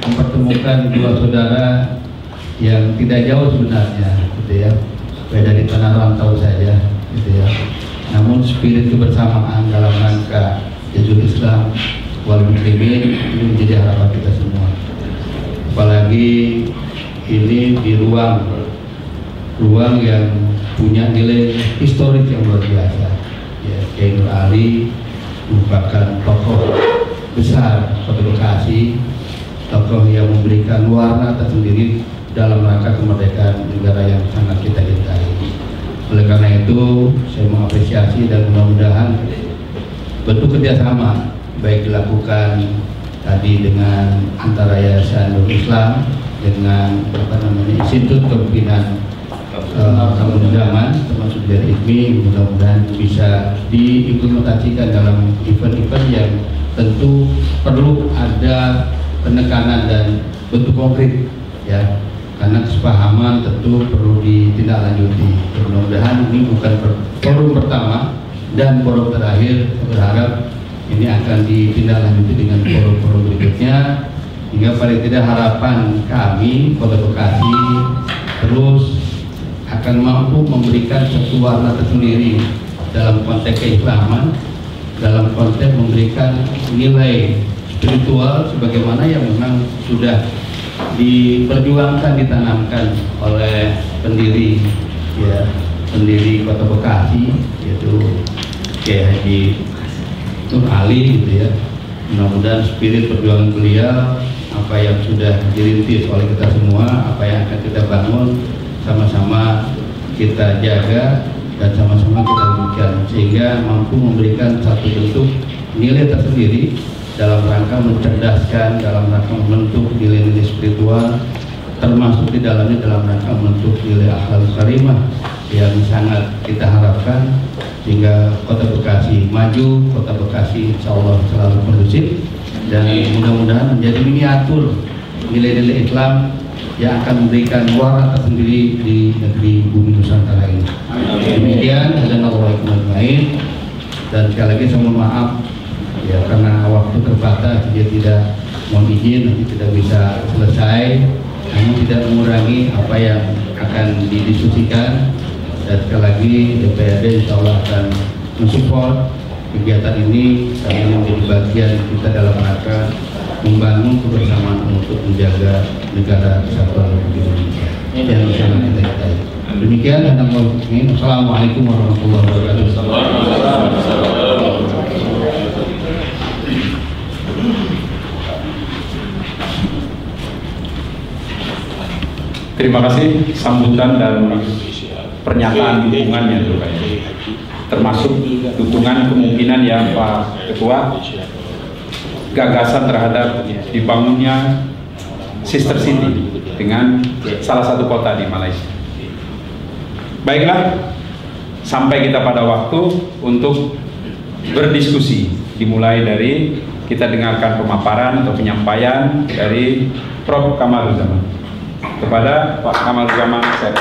Speaker 7: mempertemukan dua saudara yang tidak jauh sebenarnya gitu ya, beda di tanah rantau saja gitu ya, namun spirit kebersamaan dalam rangka Jazul Islam wal Muslimin ini menjadi harapan kita semua. Apalagi ini di ruang yang punya nilai historis yang luar biasa ya. Kiai Nur Ali merupakan tokoh besar Kota Bekasi, tokoh yang memberikan warna tersendiri dalam rangka kemerdekaan negara yang sangat kita cintai. Oleh karena itu saya mengapresiasi dan mudah-mudahan bentuk kerjasama baik dilakukan tadi dengan antara Yayasan Nurul Islam dengan Institut Kepemimpinan Kamru Zaman termasuk dari IPMI, mudah-mudahan bisa diimplementasikan dalam event-event yang tentu perlu ada penekanan dan bentuk konkret ya, karena kesepahaman tentu perlu ditindaklanjuti. Mudah-mudahan ini bukan forum pertama dan forum terakhir, saya berharap ini akan ditindaklanjuti dengan forum-forum berikutnya, hingga paling tidak harapan kami Kota Bekasi terus akan mampu memberikan satu warna tersendiri dalam konteks keislaman, dalam konteks memberikan nilai spiritual sebagaimana yang memang sudah diperjuangkan, ditanamkan oleh pendiri ya, pendiri Kota Bekasi yaitu Kiai Haji Nur Ali gitu ya. Mudah-mudahan spirit perjuangan beliau, apa yang sudah dirintis oleh kita semua, apa yang akan kita bangun sama-sama kita jaga dan sama-sama kita wujudkan sehingga mampu memberikan satu bentuk nilai tersendiri dalam rangka mencerdaskan, dalam rangka membentuk nilai-nilai spiritual, termasuk di dalamnya dalam rangka membentuk nilai akhlak karimah yang sangat kita harapkan sehingga Kota Bekasi maju, Kota Bekasi insya Allah selalu kondusif dan mudah-mudahan menjadi miniatur nilai-nilai Islam yang akan memberikan warna tersendiri di negeri bumi Nusantara ini. Demikian, Assalamualaikum warahmatullahi wabarakatuh. Dan sekali lagi saya mohon maaf ya karena waktu terbatas, dia tidak mohon izin nanti tidak bisa selesai, namun tidak mengurangi apa yang akan didiskusikan. Dan sekali lagi DPRD insya Allah akan mensupport kegiatan ini karena menjadi bagian kita dalam rangka membangun kebersamaan untuk menjaga negara kesatuan Republik Indonesia yang sangat kita cintai. Demikian, Assalamualaikum warahmatullahi wabarakatuh.
Speaker 8: Terima kasih sambutan dan pernyataan dukungannya, termasuk dukungan kemungkinan ya Pak Ketua gagasan terhadap dibangunnya sister city dengan salah satu kota di Malaysia. Baiklah, sampai kita pada waktu untuk berdiskusi, dimulai dari kita dengarkan pemaparan atau penyampaian dari Prof. Kamaruzzaman. Kepada Pak Kamaruzzaman, saya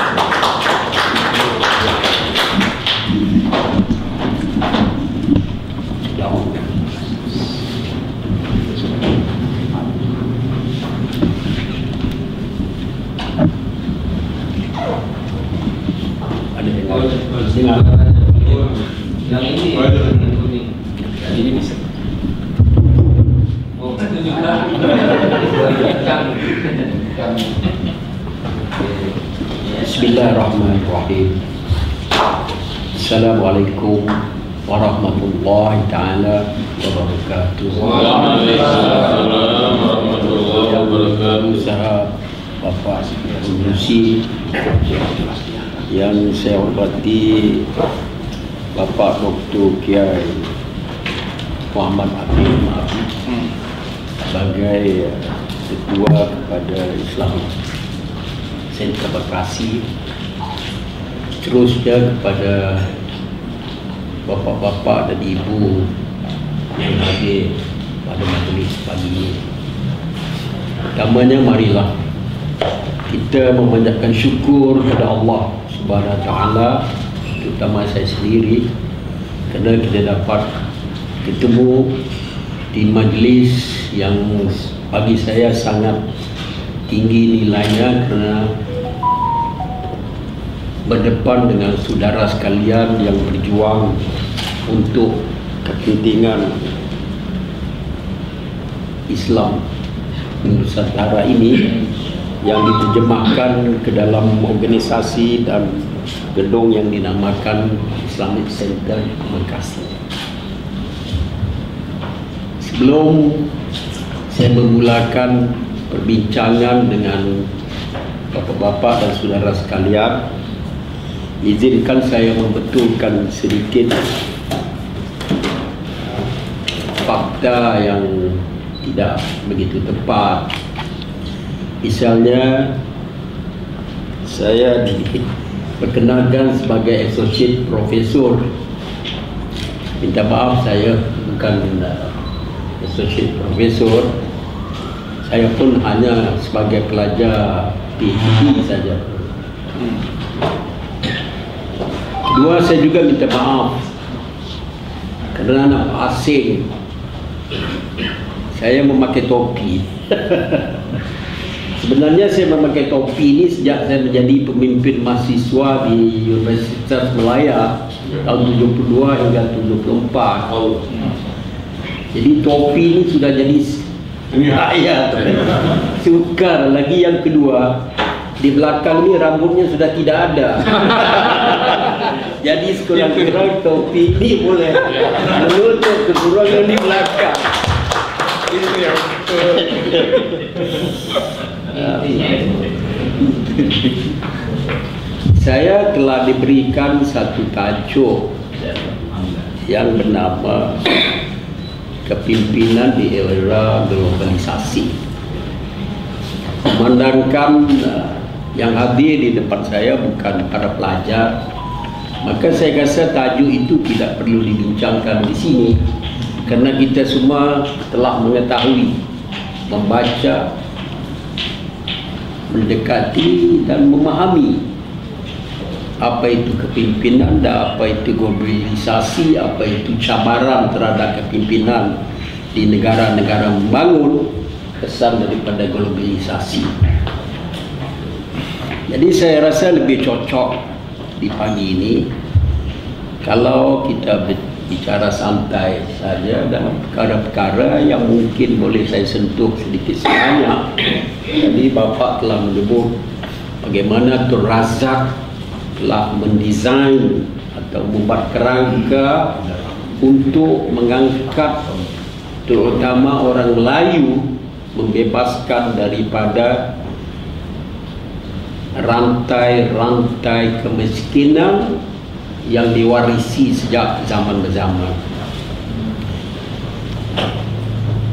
Speaker 2: yang ini ini bisa. Oh, itu juga.
Speaker 9: Bismillahirrahmanirrahim. Assalamualaikum warahmatullahi taala wabarakatuh.
Speaker 2: Waalaikumsalam warahmatullahi wabarakatuh.
Speaker 9: Bapak Pengurusi yang saya hormati Bapak Dr. Kiai Muhammad Abdul Mahdi sebagai Ketua kepada Islamic Center Bekasi, terusnya kepada bapak-bapak dan ibu yang hadir pada majlis pagi ini. Pertamanya marilah kita memanjatkan syukur kepada Allah Subhanahu wa taala, terutama saya sendiri kerana kita dapat ketemu di majlis yang bagi saya sangat tinggi nilainya kerana berdepan dengan saudara sekalian yang berjuang untuk kepentingan Islam Nusantara ini yang diterjemahkan ke dalam organisasi dan gedung yang dinamakan Islamic Center Bekasi. Sebelum saya memulakan perbincangan dengan bapak-bapak dan saudara sekalian, izinkan saya membetulkan sedikit fakta yang tidak begitu tepat. Misalnya, saya diperkenalkan sebagai associate professor. Minta maaf, saya bukan associate professor. Saya pun hanya sebagai pelajar PhD saja. Kedua, saya juga minta maaf kerana nama asing. Saya memakai topi. Sebenarnya saya memakai topi ini sejak saya menjadi pemimpin mahasiswa di Universitas Malaya tahun 72 hingga 74. Jadi topi ini sudah jadi ayat. Sukar lagi. Yang kedua, di belakang ini rambutnya sudah tidak ada. Jadi sekurang-kurang topi ini boleh menutup kekurangan di belakang. Itu yang betul. Saya telah diberikan satu tajuk yang bernama Kepimpinan di Era Globalisasi. Memandangkan yang hadir di depan saya bukan para pelajar, Maka saya rasa tajuk itu tidak perlu dibincangkan di sini, karena kita semua telah mengetahui, membaca, mendekati dan memahami apa itu kepimpinan dan apa itu globalisasi, apa itu cabaran terhadap kepimpinan di negara-negara membangun, kesan daripada globalisasi. Jadi saya rasa lebih cocok di pagi ini kalau kita bicara santai saja dalam perkara-perkara yang mungkin boleh saya sentuh sedikit sebanyak. Jadi Bapak telah menyebut bagaimana Tun Razak telah mendesain atau membuat kerangka untuk mengangkat terutama orang Melayu, membebaskan daripada rantai-rantai kemiskinan yang diwarisi sejak zaman ke zaman.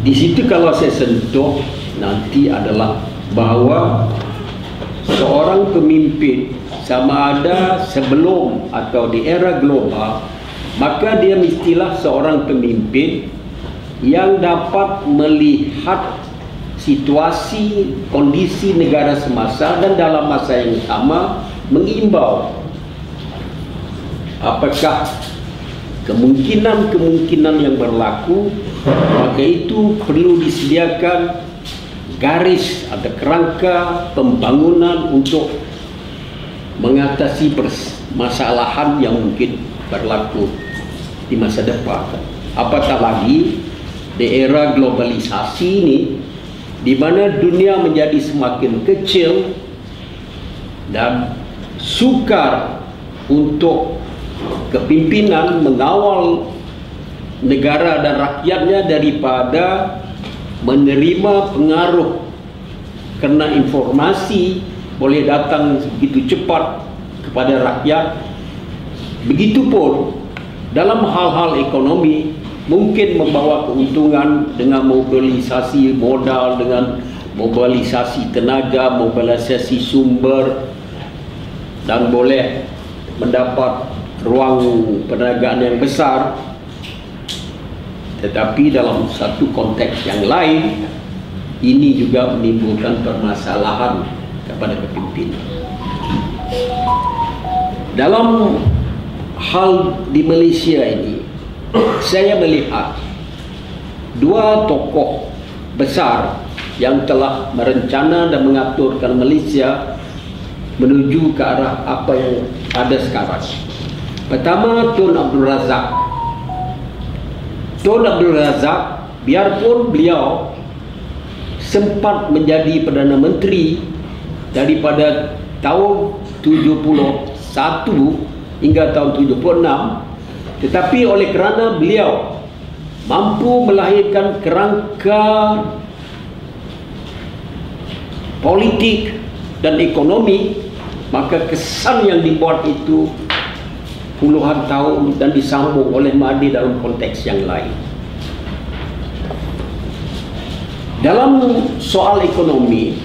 Speaker 9: Di situ kalau saya sentuh nanti adalah bahawa seorang pemimpin sama ada sebelum atau di era global, maka dia mestilah seorang pemimpin yang dapat melihat situasi, kondisi negara semasa dan dalam masa yang sama mengimbau apakah kemungkinan-kemungkinan yang berlaku, maka itu perlu disediakan garis atau kerangka pembangunan untuk mengatasi permasalahan yang mungkin berlaku di masa depan. Apatah lagi di era globalisasi ini, di mana dunia menjadi semakin kecil dan sukar untuk kepimpinan mengawal negara dan rakyatnya daripada menerima pengaruh, kerana informasi boleh datang begitu cepat kepada rakyat. Begitupun dalam hal-hal ekonomi mungkin membawa keuntungan dengan mobilisasi modal, dengan mobilisasi tenaga, mobilisasi sumber, dan boleh mendapat ruang perniagaan yang besar. Tetapi dalam satu konteks yang lain, ini juga menimbulkan permasalahan kepada kepimpinan. Dalam hal di Malaysia ini, saya melihat dua tokoh besar yang telah merencana dan mengaturkan Malaysia menuju ke arah apa yang ada sekarang. Pertama, Tun Abdul Razak. Tun Abdul Razak, biarpun beliau sempat menjadi Perdana Menteri daripada tahun 71 hingga tahun 76, tetapi oleh kerana beliau mampu melahirkan kerangka politik dan ekonomi, maka kesan yang dibuat itu puluhan tahun dan disambung oleh Mahathir dalam konteks yang lain. Dalam soal ekonomi,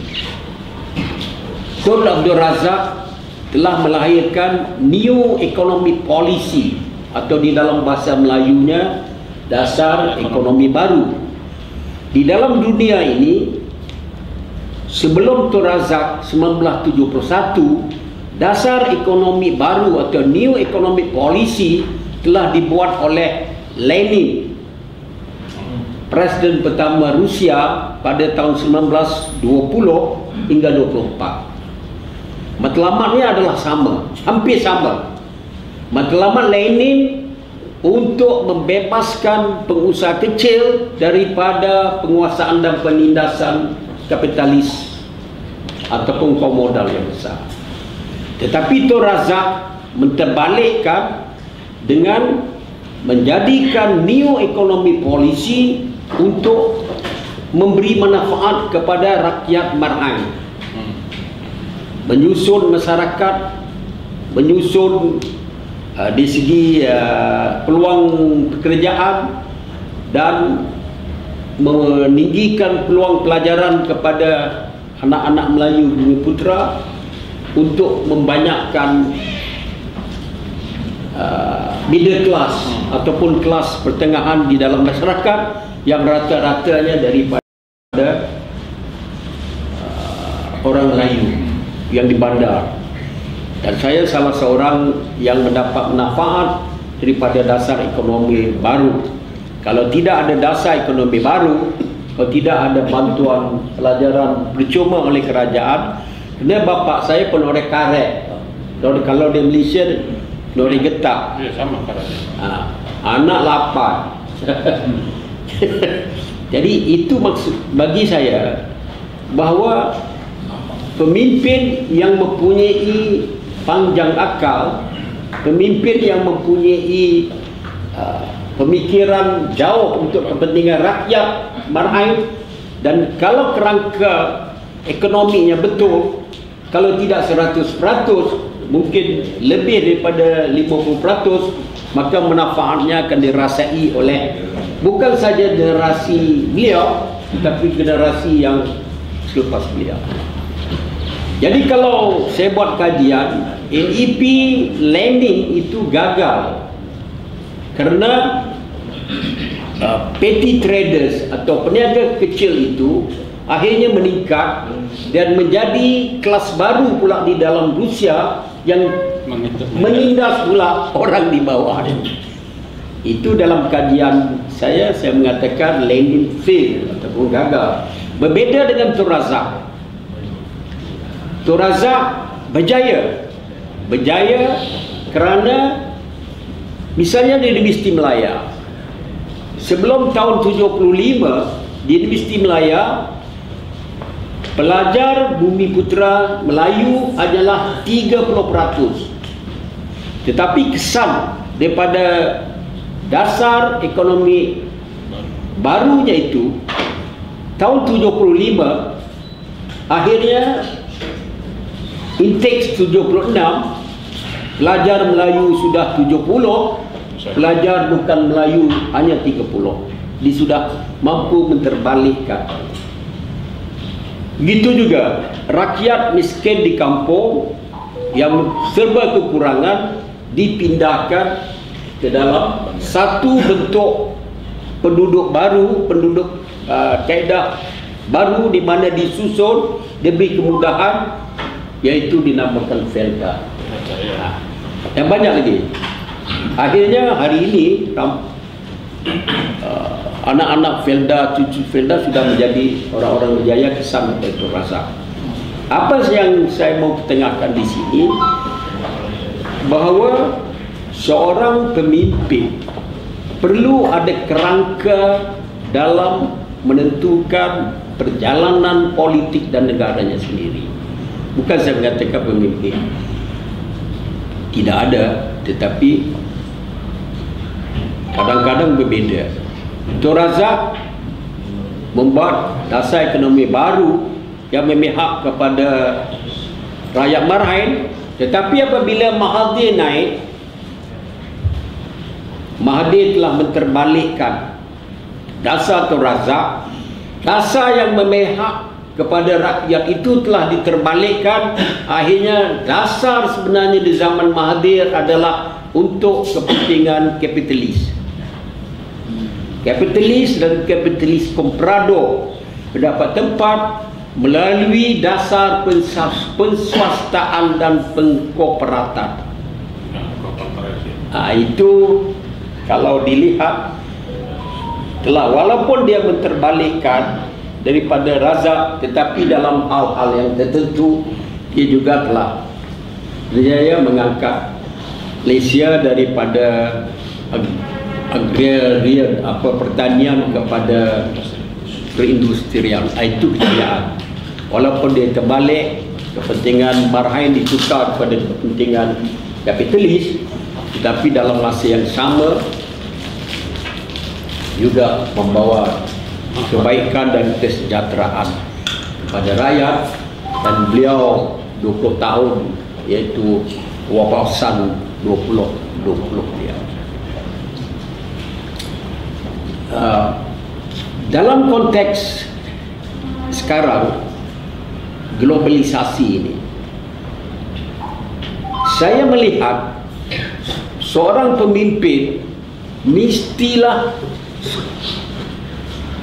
Speaker 9: Tun Abdul Razak telah melahirkan New Economic Policy, atau di dalam bahasa Melayunya dasar ekonomi baru. Di dalam dunia ini, sebelum Tun Razak 1971, dasar ekonomi baru atau New Economic Policy telah dibuat oleh Lenin, Presiden pertama Rusia, pada tahun 1920 hingga 24. Matlamatnya adalah sama, hampir sama. Matlamat Lenin untuk membebaskan pengusaha kecil daripada penguasaan dan penindasan kapitalis ataupun kaum modal yang besar. Tetapi Tun Razak menterbalikkan dengan menjadikan New Economic Policy untuk memberi manfaat kepada rakyat Marahan, menyusun masyarakat, menyusun di segi peluang pekerjaan dan meninggikan peluang pelajaran kepada anak-anak Melayu Bumi Putra untuk membanyakkan middle class ataupun kelas pertengahan di dalam masyarakat yang rata-ratanya daripada orang Melayu yang di bandar. Dan saya salah seorang yang mendapat manfaat daripada dasar ekonomi baru. Kalau tidak ada dasar ekonomi baru, kalau tidak ada bantuan pelajaran percuma oleh kerajaan, kerana bapak saya penoreh karet. Kalau di Malaysia, penoreh getah.
Speaker 6: Ya, sama karet.
Speaker 9: Anak 8. Jadi itu maksud bagi saya, bahawa pemimpin yang mempunyai panjang akal, pemimpin yang mempunyai pemikiran jauh untuk kepentingan rakyat Bahrain, dan kalau kerangka ekonominya betul, kalau tidak 100%, mungkin lebih daripada 50%, maka manfaatnya akan dirasai oleh bukan saja generasi beliau, tetapi generasi yang selepas beliau. Jadi kalau saya buat kajian, NEP lending itu gagal kerana petty traders atau peniaga kecil itu akhirnya meningkat dan menjadi kelas baru pula di dalam Rusia yang menindas pula orang di bawah. Itu dalam kajian saya mengatakan lending fail ataupun gagal. Berbeza dengan Tun Razak. Tun Razak berjaya kerana misalnya di Universiti Melaya, sebelum tahun 75 di Universiti Melaya, pelajar Bumi Putera Melayu adalah 30%. Tetapi kesan daripada dasar ekonomi barunya itu, tahun 75 akhirnya intake 76, pelajar Melayu sudah 70, pelajar bukan Melayu hanya 30. Dia sudah mampu menterbalikkan. Begitu juga rakyat miskin di kampung yang serba kekurangan dipindahkan ke dalam satu bentuk penduduk baru, penduduk kaedah baru, di mana disusun, diberi kemudahan, yaitu dinamakan Felda. Yang banyak lagi. Akhirnya hari ini anak-anak Felda, cucu Felda sudah menjadi orang-orang berjaya, kesan itu rasa. Apa yang saya mau ketengahkan di sini, bahawa seorang pemimpin perlu ada kerangka dalam menentukan perjalanan politik dan negaranya sendiri. Bukan saya mengatakan pemimpin tidak ada, tetapi kadang-kadang berbeza. Tun Razak membuat dasar ekonomi baru yang memihak kepada rakyat Bahrain, tetapi apabila Mahathir naik, Mahathir telah menterbalikkan dasar Tun Razak. Dasar yang memihak kepada rakyat itu telah diterbalikkan. Akhirnya dasar sebenarnya di zaman Mahathir adalah untuk kepentingan kapitalis. Kapitalis dan kapitalis komprador mendapat tempat melalui dasar penswastaan dan pengkooperatan. Itu kalau dilihat telah, walaupun dia menterbalikkan daripada Razak, tetapi dalam hal-hal yang tertentu dia juga telah berjaya mengangkat Malaysia daripada agrarian pertanian kepada perindustrian. Itu kejayaan. Walaupun dia terbalik, kepentingan Bahrain ditukar kepada kepentingan kapitalis, tetapi dalam masa yang sama juga membawa kebaikan dan kesejahteraan kepada rakyat. Dan beliau 20 tahun, iaitu wawasan 20 dia. Dalam konteks sekarang globalisasi ini, saya melihat seorang pemimpin mestilah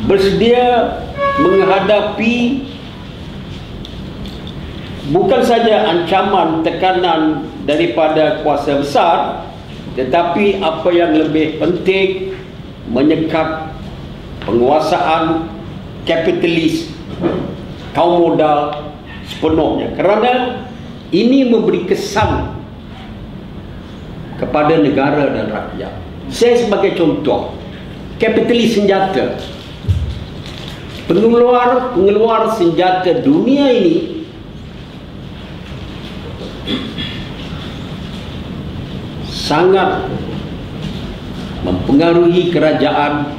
Speaker 9: bersedia menghadapi bukan saja ancaman, tekanan daripada kuasa besar, tetapi apa yang lebih penting, menyekat penguasaan kapitalis kaum modal sepenuhnya, kerana ini memberi kesan kepada negara dan rakyat. Saya sebagai contoh, kapitalis senjata, pengeluar senjata dunia ini sangat mempengaruhi kerajaan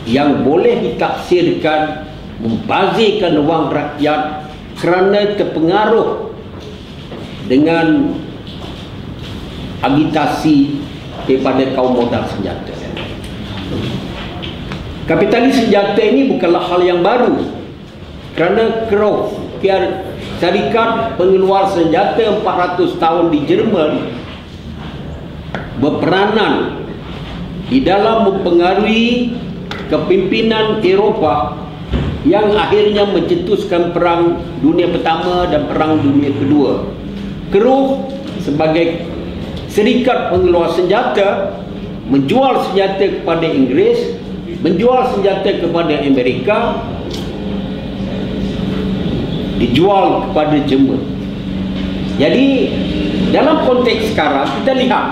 Speaker 9: yang boleh ditafsirkan membazirkan wang rakyat kerana terpengaruh dengan agitasi daripada kaum modal senjata. Kapitalis senjata ini bukanlah hal yang baru, kerana syarikat pengeluar senjata 400 tahun di Jerman berperanan di dalam mempengaruhi kepimpinan Eropah yang akhirnya mencetuskan Perang Dunia Pertama dan Perang Dunia Kedua. Krupp sebagai serikat pengeluar senjata menjual senjata kepada Inggeris, menjual senjata kepada Amerika, dijual kepada Jerman. Jadi dalam konteks sekarang kita lihat,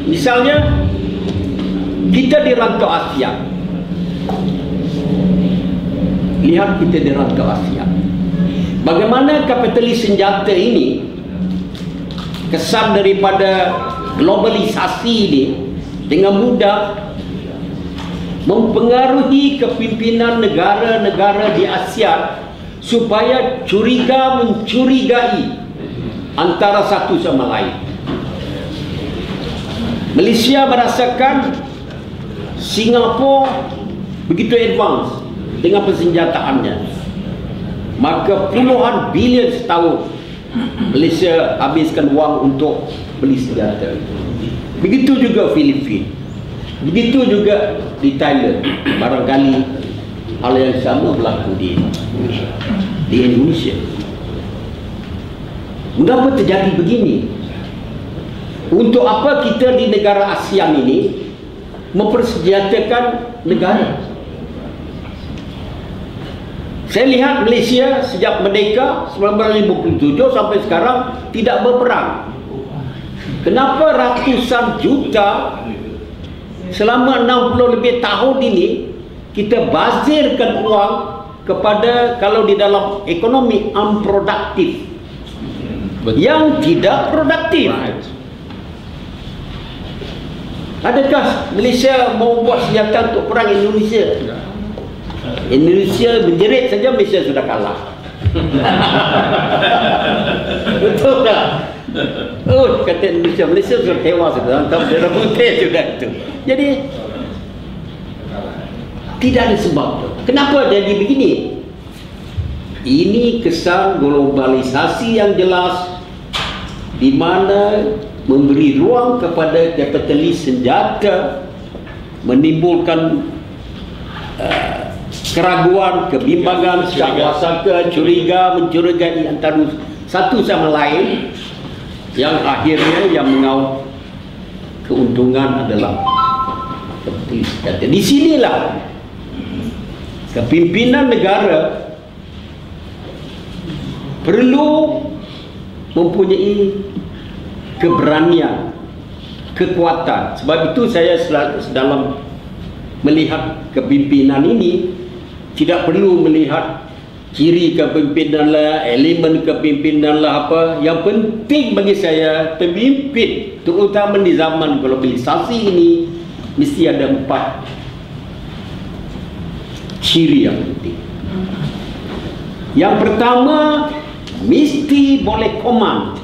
Speaker 9: misalnya kita di rantau Asia, lihat kita di rantau Asia, bagaimana kapitalis senjata ini, kesan daripada globalisasi ini dengan mudah mempengaruhi kepimpinan negara-negara di Asia supaya curiga mencurigai antara satu sama lain. Malaysia merasakan Singapura begitu advance dengan persenjataannya, maka puluhan bilion setahun Malaysia habiskan wang untuk beli senjata. Begitu juga Filipina, begitu juga di Thailand. Barangkali hal yang sama berlaku di Indonesia. Mengapa terjadi begini? Untuk apa kita di negara ASEAN ini mempersenjatakan negara? Saya lihat Malaysia sejak merdeka 1957 sampai sekarang tidak berperang. Kenapa ratusan juta selama 60 lebih tahun ini kita bazirkan uang kepada, kalau di dalam ekonomi, unproduktif, yang tidak produktif? Adakah Malaysia mau buat senjata untuk perang Indonesia? Indonesia menjerit saja Malaysia sudah kalah. Betul tak? Oh, kata Indonesia, Malaysia sudah tewas, sudah hantam darah putih sudah itu. Jadi tidak ada sebab. Kenapa jadi begini? Ini kesan globalisasi yang jelas, di mana memberi ruang kepada kapitalis senjata, menimbulkan keraguan, kebimbangan, syak-wasaka, curiga, mencurigai antara satu sama lain, yang akhirnya yang mengaut keuntungan adalah kapitalis senjata. Di sinilah kepimpinan negara perlu mempunyai keberanian, kekuatan. Sebab itu saya dalam melihat kepimpinan ini tidak perlu melihat ciri kepimpinan lah, elemen kepimpinan lah apa. Yang penting bagi saya, pemimpin terutama di zaman globalisasi ini mesti ada 4 ciri yang penting. Yang pertama, mesti boleh command,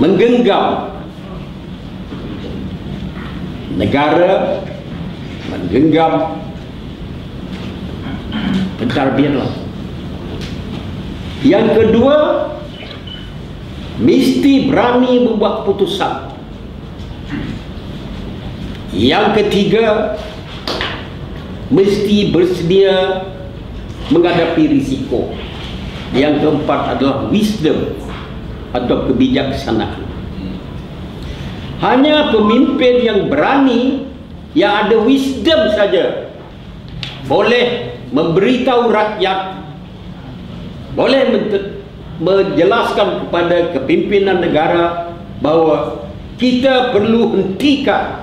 Speaker 9: menggenggam negara, menggenggam pentadbiran. Yang kedua, mesti berani membuat keputusan. Yang ketiga, mesti bersedia menghadapi risiko. Yang keempat adalah wisdom atau kebijaksanaan. Hanya pemimpin yang berani, yang ada wisdom saja boleh memberitahu rakyat, boleh menjelaskan kepada kepimpinan negara bahawa kita perlu hentikan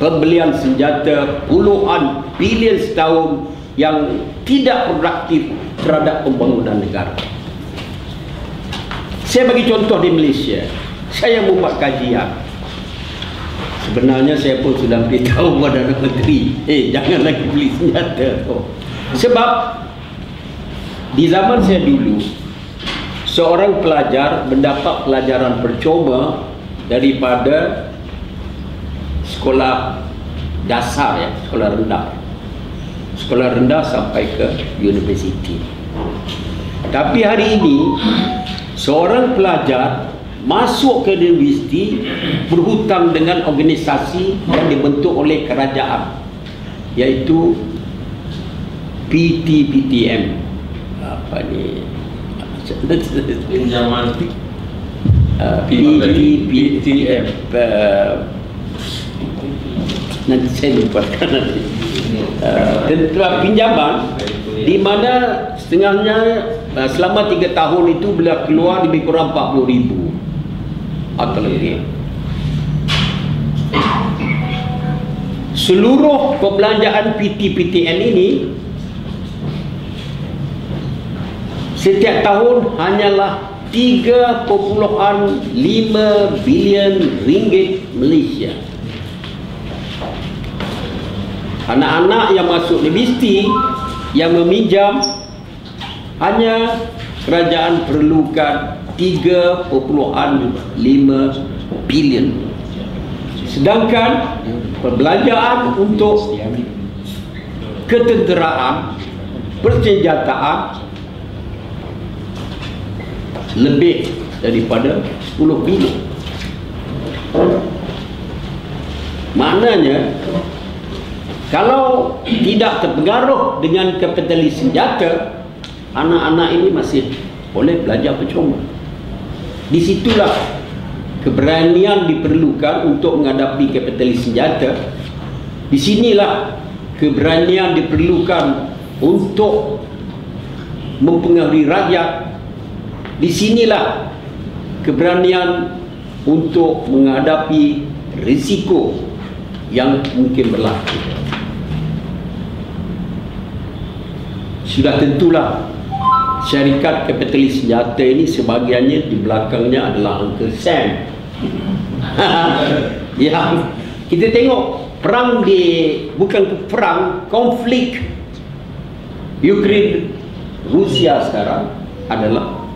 Speaker 9: pembelian senjata puluhan bilion setahun yang tidak produktif terhadap pembangunan negara. Saya bagi contoh di Malaysia. Saya membuat kajian. Sebenarnya saya pun sudah beritahu kepada Menteri, jangan lagi beli senjata. Sebab di zaman saya dulu, seorang pelajar mendapat pelajaran percuma daripada sekolah dasar, ya, sekolah rendah. Sekolah rendah sampai ke universiti. Tapi hari ini seorang pelajar masuk ke universiti berhutang dengan organisasi yang dibentuk oleh kerajaan, yaitu PTPTM. Apa ni?
Speaker 2: Pinjaman
Speaker 9: PTPTM. Nanti saya lupakan nanti. Tentang pinjaman, di mana setengahnya selama 3 tahun itu bila keluar lebih kurang 40,000 atau lebih. Seluruh perbelanjaan PTPTN ini setiap tahun hanyalah 3,5 bilion ringgit Malaysia. Anak-anak yang masuk universiti yang meminjam, hanya kerajaan perlukan 3,5 bilion. Sedangkan perbelanjaan untuk ketenteraan, persenjataan lebih daripada 10 bilion. Maknanya, kalau tidak terpengaruh dengan kapitalis senjata, anak-anak ini masih boleh belajar percuma. Disitulah keberanian diperlukan untuk menghadapi kapitalis senjata. Di sinilah keberanian diperlukan untuk mempengaruhi rakyat. Di sinilah keberanian untuk menghadapi risiko yang mungkin berlaku. Sudah tentulah syarikat kapitalis senjata ini sebahagiannya di belakangnya adalah Uncle Sam. Ya, kita tengok perang konflik Ukraine Rusia sekarang adalah,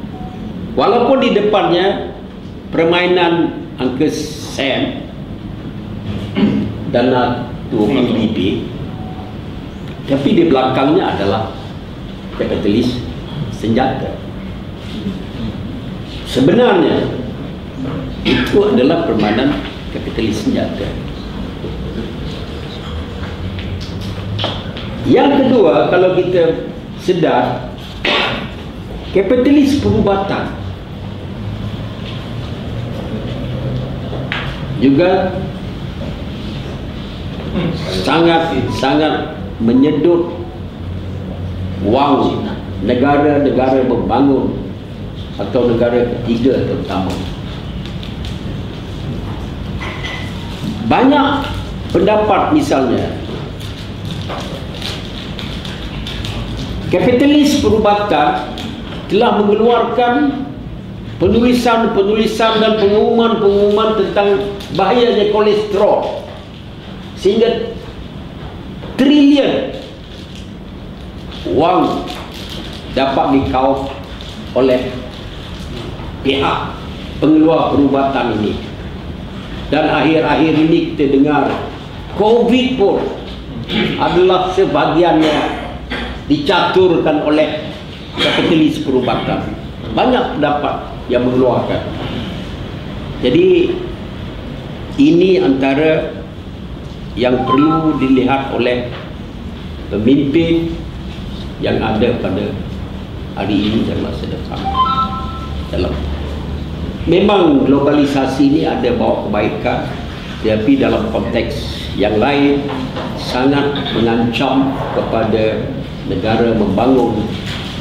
Speaker 9: walaupun di depannya permainan Uncle Sam dan PBB, tapi di belakangnya adalah kapitalis senjata. Sebenarnya itu adalah permainan kapitalis senjata. Yang kedua, kalau kita sedar, kapitalis perubatan juga sangat menyedot wang negara-negara membangun atau negara ketiga terutama. Banyak pendapat misalnya kapitalis perubatan telah mengeluarkan penulisan-penulisan dan pengumuman-pengumuman tentang bahayanya kolesterol, sehingga triliun wang dapat dikaup oleh pihak pengeluar perubatan ini. Dan akhir-akhir ini kita dengar COVID pun adalah sebahagiannya dicaturkan oleh kapitalis perubatan. Banyak pendapat yang mengeluarkan. Jadi ini antara yang perlu dilihat oleh pemimpin yang ada pada hari ini dan masa depan. Memang globalisasi ini ada bawa kebaikan, tapi dalam konteks yang lain sangat mengancam kepada negara membangun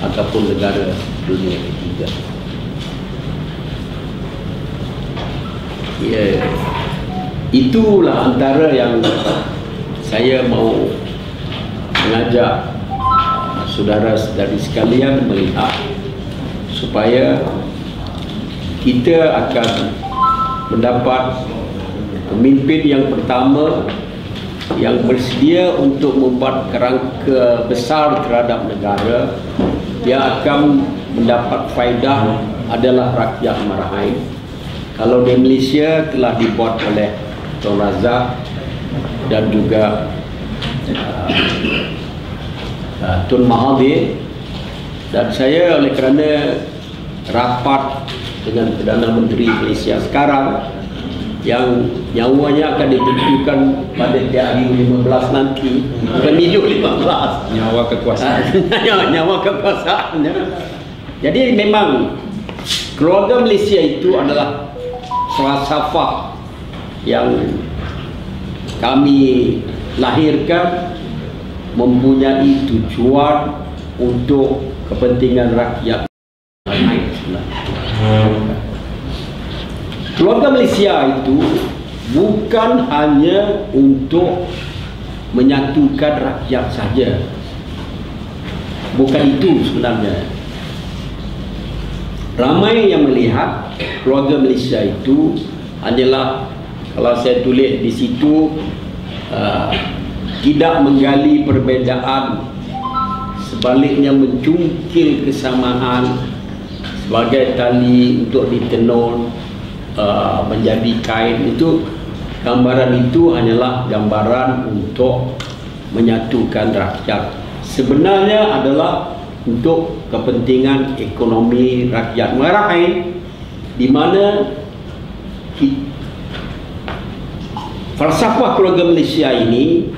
Speaker 9: ataupun negara dunia ketiga. Ya, itulah antara yang saya mau mengajak saudara-saudari sekalian melihat, supaya kita akan mendapat pemimpin yang pertama yang bersedia untuk membuat kerangka besar terhadap negara. Dia akan mendapat faedah adalah rakyat Marahin. Kalau di Malaysia telah dibuat oleh Tun Razak dan juga Tun Mahathir, dan saya oleh kerana rapat dengan Perdana Menteri Malaysia sekarang yang nyawanya akan ditentukan pada hari 15 nanti, bukan hidup 15,
Speaker 8: nyawa kekuasaan.
Speaker 9: nyawa kekuasaan. Jadi memang keluarga Malaysia itu adalah falsafah yang kami lahirkan, mempunyai tujuan untuk kepentingan rakyat. Keluarga Malaysia itu bukan hanya untuk menyatukan rakyat saja, bukan itu sebenarnya. Ramai yang melihat keluarga Malaysia itu hanyalah, kalau saya tulis di situ, tidak menggali perbezaan, sebaliknya mencungkil kesamaan sebagai tali untuk ditenun menjadi kain. Itu gambaran itu hanyalah gambaran untuk menyatukan rakyat. Sebenarnya adalah untuk kepentingan ekonomi rakyat Marahin, di mana falsafah keluarga Malaysia ini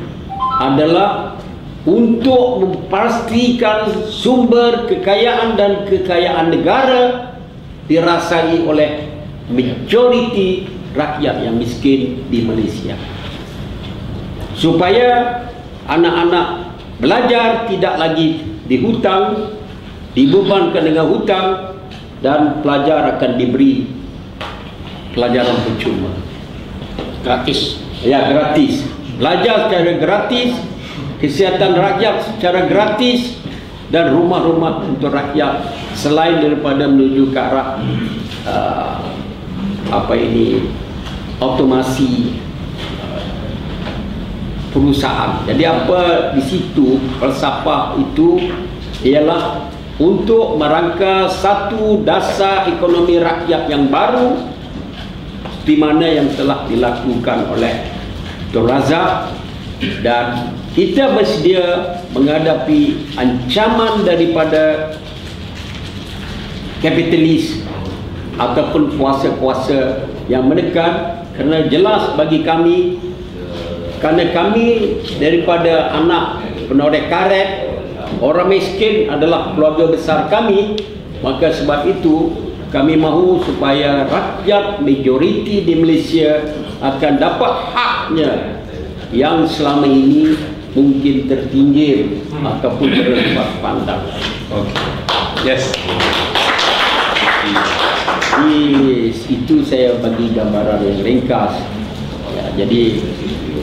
Speaker 9: adalah untuk memastikan sumber kekayaan dan kekayaan negara dirasai oleh majoriti rakyat yang miskin di Malaysia, supaya anak-anak belajar tidak lagi dihutang, dibebankan dengan hutang, dan pelajar akan diberi pelajaran percuma,
Speaker 6: Gratis.
Speaker 9: ya gratis, belajar secara gratis, kesihatan rakyat secara gratis, dan rumah-rumah untuk rakyat, selain daripada menuju ke arah otomasi perusahaan. Jadi apa di situ falsafah itu ialah untuk merangka satu dasar ekonomi rakyat yang baru, di mana yang telah dilakukan oleh Tun Razak, dan kita bersedia menghadapi ancaman daripada kapitalis ataupun kuasa-kuasa yang menekan, kerana jelas bagi kami, kerana kami daripada anak penoreh karet, orang miskin adalah keluarga besar kami, maka sebab itu kami mahu supaya rakyat majoriti di Malaysia akan dapat haknya yang selama ini mungkin tertinggir ataupun terlepas pandang.
Speaker 8: Yes.
Speaker 9: Itu saya bagi gambaran yang ringkas. Ya, jadi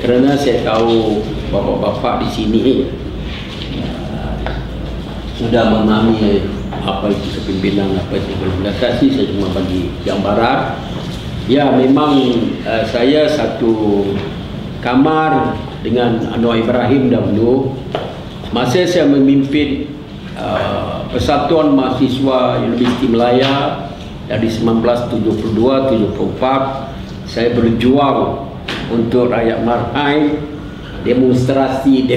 Speaker 9: kerana saya tahu bapak-bapak di sini sudah memahami apa itu kepimpinan, apa itu implementasi, saya cuma bagi gambaran. Ya, memang saya satu kamar dengan Anwar Ibrahim dahulu masa saya memimpin Persatuan Mahasiswa Universiti Malaya dari 1972-74. Saya berjuang untuk rakyat Marahin, demonstrasi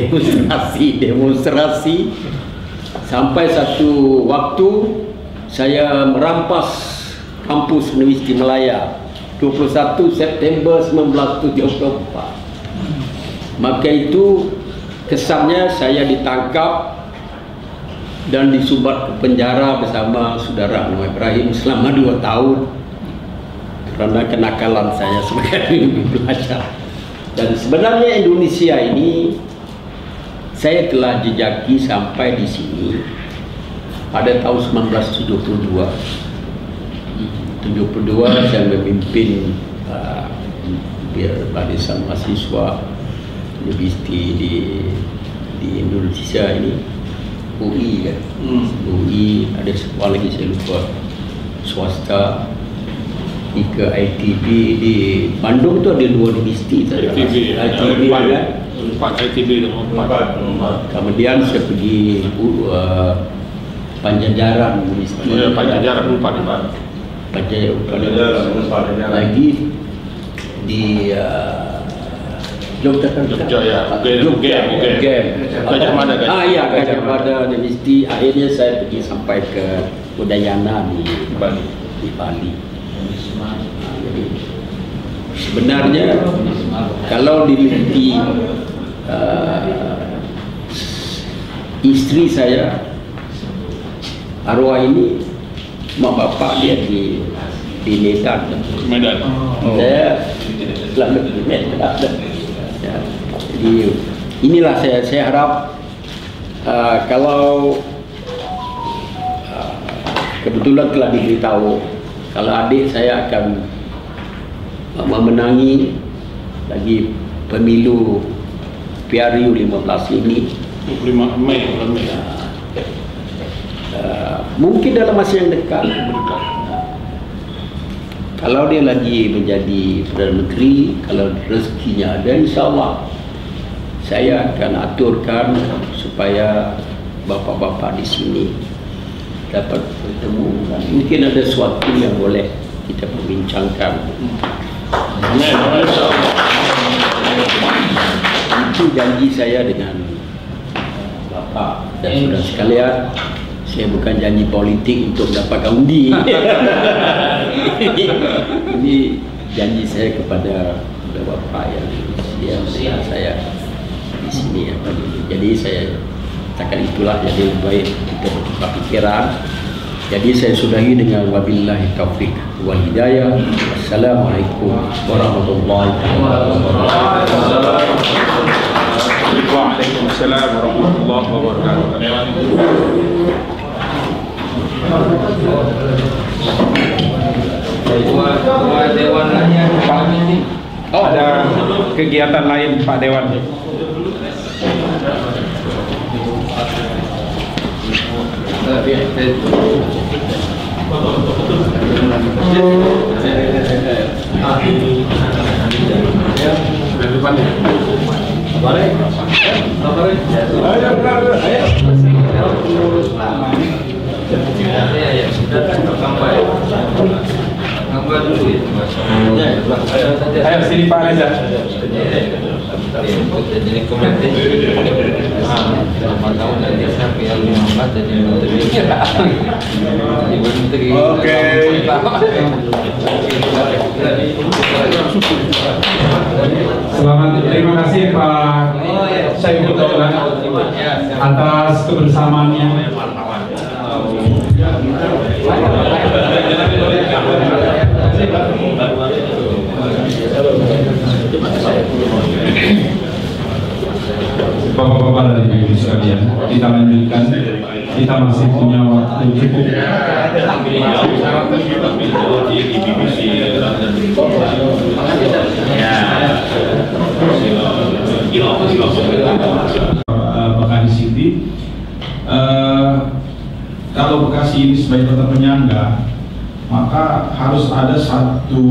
Speaker 9: sampai satu waktu saya merampas kampus Universiti Malaya 21 September 1974. Maka itu kesannya saya ditangkap dan disumbat ke penjara bersama saudara Anwar Ibrahim selama 2 tahun karena kenakalan saya sebagai pelajar. Dan sebenarnya Indonesia ini saya telah jejaki sampai di sini pada tahun 1972. 72 saya memimpin barisan mahasiswa universiti di Indonesia ini, UI kan. UI, ada sekolah lagi saya lupa, swasta, di ke ITB di Bandung tu ada 2 universiti. ITB kan?
Speaker 6: 4 ITB dan 4.
Speaker 9: Kemudian saya pergi Pajajaran Universiti.
Speaker 6: Pajajaran 4
Speaker 9: lagi di
Speaker 6: Jogja ya, Gajah Mada.
Speaker 9: Gajah Mada Universiti. Akhirnya saya pergi sampai ke Udayana di Bali. Jadi sebenarnya kalau diliti istri saya arwah ini, mak bapak dia di Medan. Saya selalu di Medan. Ya, jadi inilah saya harap kalau kebetulan telah diberitahu kalau adik saya akan memenangi lagi pemilu PRU 15 ini
Speaker 6: 25 Mei.
Speaker 9: Mungkin dalam masa yang dekat. Kalau dia lagi menjadi Perdana Menteri, kalau rezekinya ada, insya Allah saya akan aturkan supaya bapak-bapak di sini dapat bertemu. Mungkin ada sesuatu yang boleh kita perbincangkan. Itu janji saya dengan bapak dan saudara sekalian. Saya bukan janji politik untuk mendapatkan undi. Ini janji saya kepada bapak yang saya di sini. Jadi saya katakan itulah, jadi lebih baik kita bertukar pikiran. Jadi saya sudahi dengan wabillahi taufik wal hidayah. Assalamualaikum warahmatullahi wabarakatuh.
Speaker 8: Waalaikumsalam warahmatullahi wabarakatuh. Ada kegiatan lain Pak Dewan? Ayo sini Pak Reza.
Speaker 2: Jadi komentar
Speaker 8: Oke. Selamat, terima kasih Pak Syaiful Daulah atas kebersamaannya. Bapak-bapak dan ibu sekalian, kita lanjutkan. Kita masih punya waktu cukup. Bekasi City. Kalau Bekasi ini sebagai kota penyangga, maka harus ada satu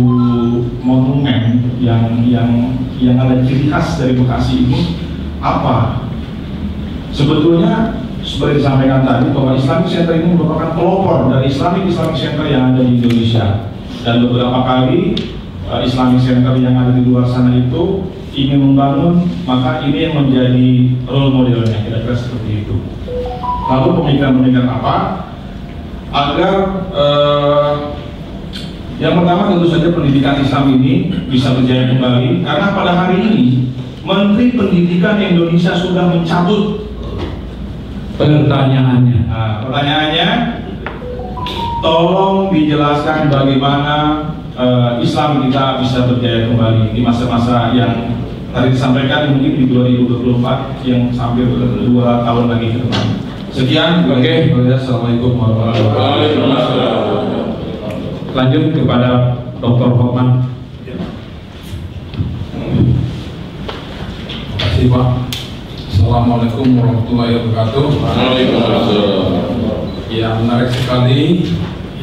Speaker 8: monumen yang ada ciri khas dari Bekasi ini. Apa? Sebetulnya seperti disampaikan tadi bahwa Islamic Center ini merupakan pelopor dari Islamic Center yang ada di Indonesia, dan beberapa kali Islamic Center yang ada di luar sana itu ingin membangun, maka ini yang menjadi role modelnya, kira-kira seperti itu. Lalu pemikiran-pemikiran apa agar yang pertama tentu saja pendidikan Islam ini bisa berjaya kembali, karena pada hari ini Menteri Pendidikan Indonesia sudah mencabut
Speaker 6: Pertanyaannya.
Speaker 8: Nah, pertanyaannya, tolong dijelaskan bagaimana Islam kita bisa berjaya kembali di masa-masa yang tadi disampaikan, mungkin di 2024 yang sampai 2 tahun lagi ke depan. Sekian.
Speaker 6: Oke.
Speaker 8: Assalamualaikum warahmatullahi wabarakatuh.
Speaker 6: Lanjut kepada Dr. Hotman.
Speaker 10: Terima kasih, Pak. Assalamualaikum warahmatullahi wabarakatuh.
Speaker 11: Waalaikumsalam.
Speaker 10: Ya, menarik sekali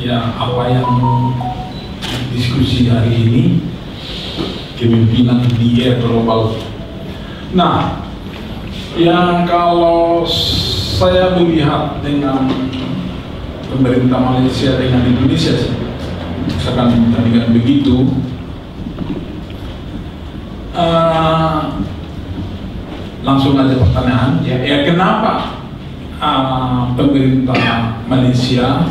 Speaker 10: ya apa yang diskusi hari ini, kepemimpinan di era global. Nah, yang kalau saya melihat dengan pemerintah Malaysia dengan Indonesia, misalkan dengan begitu, langsung aja pertanyaan, ya kenapa pemerintah Malaysia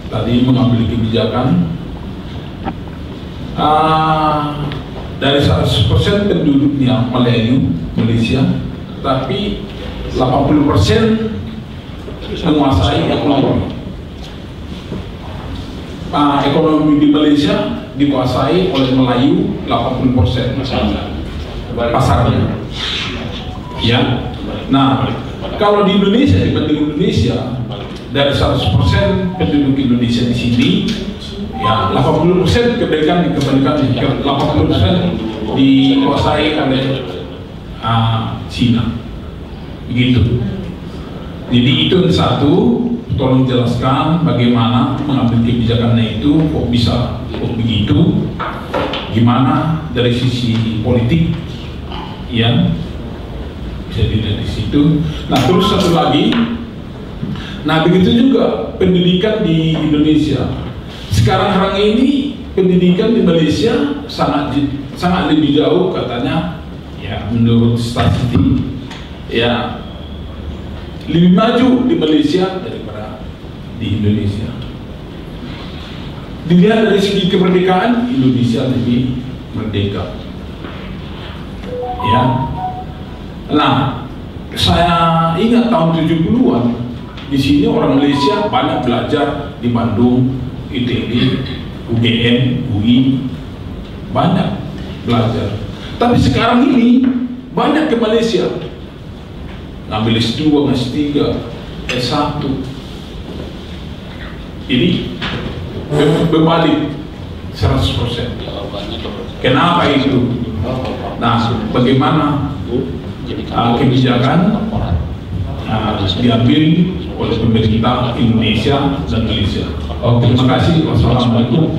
Speaker 10: tadi mengambil kebijakan dari 100% penduduknya Melayu Malaysia, tapi 80% menguasai ekonomi. Ekonomi di Malaysia dikuasai oleh Melayu 80% pasarnya. Ya. Nah, kalau di Indonesia, dibanding Indonesia, dari 100% penduduk Indonesia di sini, ya 80% kebalikan 80% dikuasai oleh Cina. Begitu. Jadi itu satu, tolong jelaskan bagaimana mengambil kebijakannya itu kok bisa kok begitu, gimana dari sisi politik, ya bisa dilihat di situ. Nah terus satu lagi, nah begitu juga pendidikan di Indonesia. Sekarang ini pendidikan di Malaysia sangat lebih jauh katanya, ya menurut statistik, ya lebih maju di Malaysia daripada di Indonesia. Dilihat dari segi kemerdekaan, Indonesia lebih merdeka. Ya. Nah, saya ingat tahun 70-an di sini orang Malaysia banyak belajar di Bandung, ITB, UGM, UI, banyak belajar. Tapi sekarang ini banyak ke Malaysia ngambil S2, S3, S1. Ini berbalik 100%. Kenapa itu? Nah, bagaimana kebijakan diambil oleh pemerintah Indonesia dan Malaysia. Terima kasih. Wassalamualaikum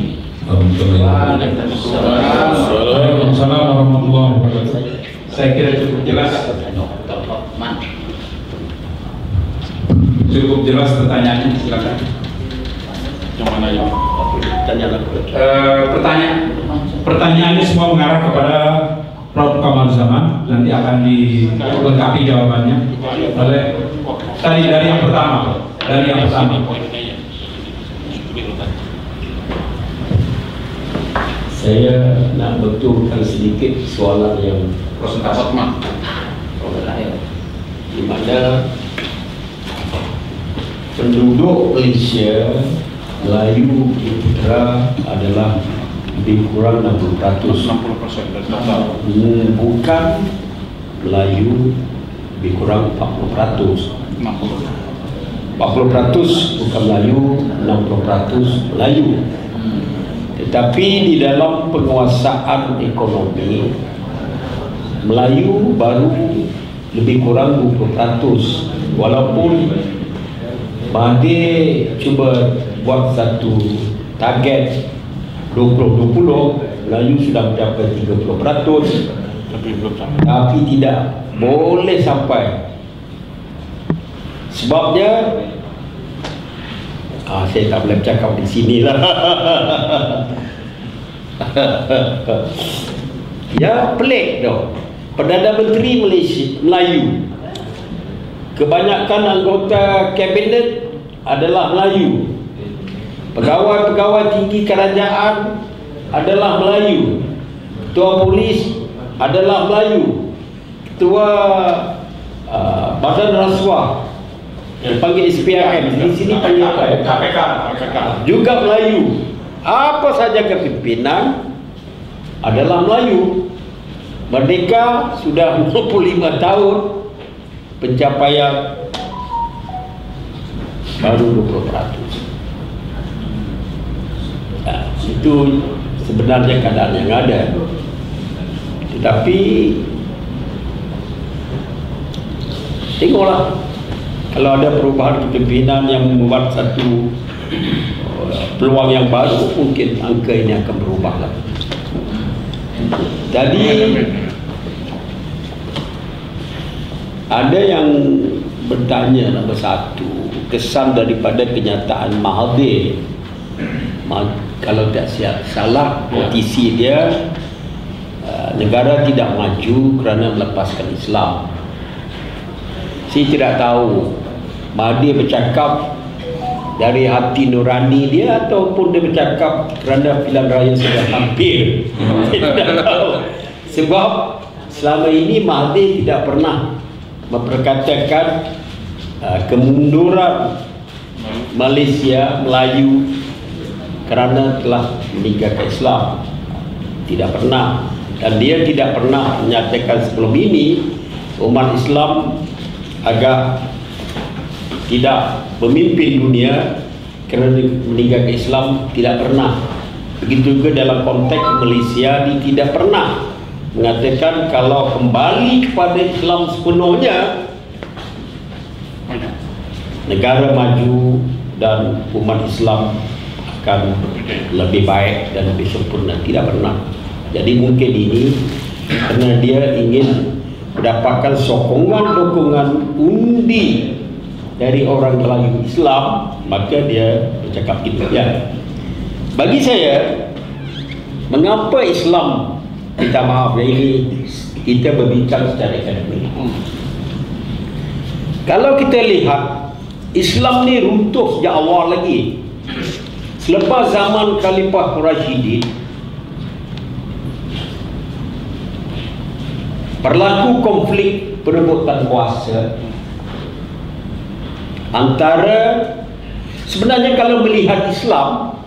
Speaker 6: Waalaikumsalam warahmatullahi wabarakatuh. Saya kira cukup jelas. Cukup jelas pertanyaannya, silakan.
Speaker 11: Yang mana yang
Speaker 6: Pertanyaannya semua mengarah kepada Prof. Kamaruzzaman, nanti akan dilengkapi jawabannya oleh tadi dari yang pertama.
Speaker 9: Saya nak betulkan sedikit soalan yang
Speaker 6: Prosentase
Speaker 9: di mana penduduk Malaysia Melayu di Putra adalah lebih kurang 60%. Bukan Melayu lebih kurang 40%. 40% bukan Melayu, 60% Melayu. Tetapi di dalam penguasaan ekonomi, Melayu baru lebih kurang 20%. Walaupun Mahathir cuba buat satu target 2020, Melayu sudah mencapai 30%, tapi tidak boleh sampai. Sebabnya saya tak boleh bercakap di sini lah. Ya pelik dong. Perdana Menteri Malaysia Melayu, kebanyakan anggota kabinet adalah Melayu, pegawai-pegawai tinggi kerajaan adalah Melayu, ketua polis adalah Melayu. Ketua Badan Rasuah dipanggil SPRM, di sini panggil KPK. Juga Melayu. Apa saja kepimpinan adalah Melayu. Merdeka sudah 25 tahun, pencapaian baru 20%. Nah, itu sebenarnya keadaan yang ada. Tetapi tengoklah, kalau ada perubahan kepimpinan yang membuat satu peluang yang baru, mungkin angka ini akan berubah lagi. Jadi ada yang bertanya, nombor satu, kesan daripada kenyataan Mahathir. Kalau tak salah, posisi dia negara tidak maju kerana melepaskan Islam. Saya tidak tahu Mahathir bercakap dari hati nurani dia ataupun dia bercakap kerana pilihan raya sudah hampir. Saya tidak tahu. Sebab selama ini Mahathir tidak pernah memperkatakan kemunduran Malaysia, Melayu kerana telah meninggalkan Islam. Tidak pernah. Dan dia tidak pernah menyatakan sebelum ini umat Islam agak tidak memimpin dunia kerana meninggalkan Islam. Tidak pernah. Begitu juga dalam konteks Malaysia, dia tidak pernah mengatakan kalau kembali kepada Islam sepenuhnya negara maju dan umat Islam akan lebih baik dan lebih sempurna. Tidak pernah. Jadi mungkin ini kerana dia ingin mendapatkan sokongan-dokongan undi dari orang Melayu Islam, maka dia bercakap gitu ya. Bagi saya, mengapa Islam, minta maaf ini kita berbincang secara akademik. Kalau kita lihat Islam ni runtuh sejak awal lagi. Selepas zaman Khalifah Rashidin, berlaku konflik perebutan kuasa antara, sebenarnya kalau melihat Islam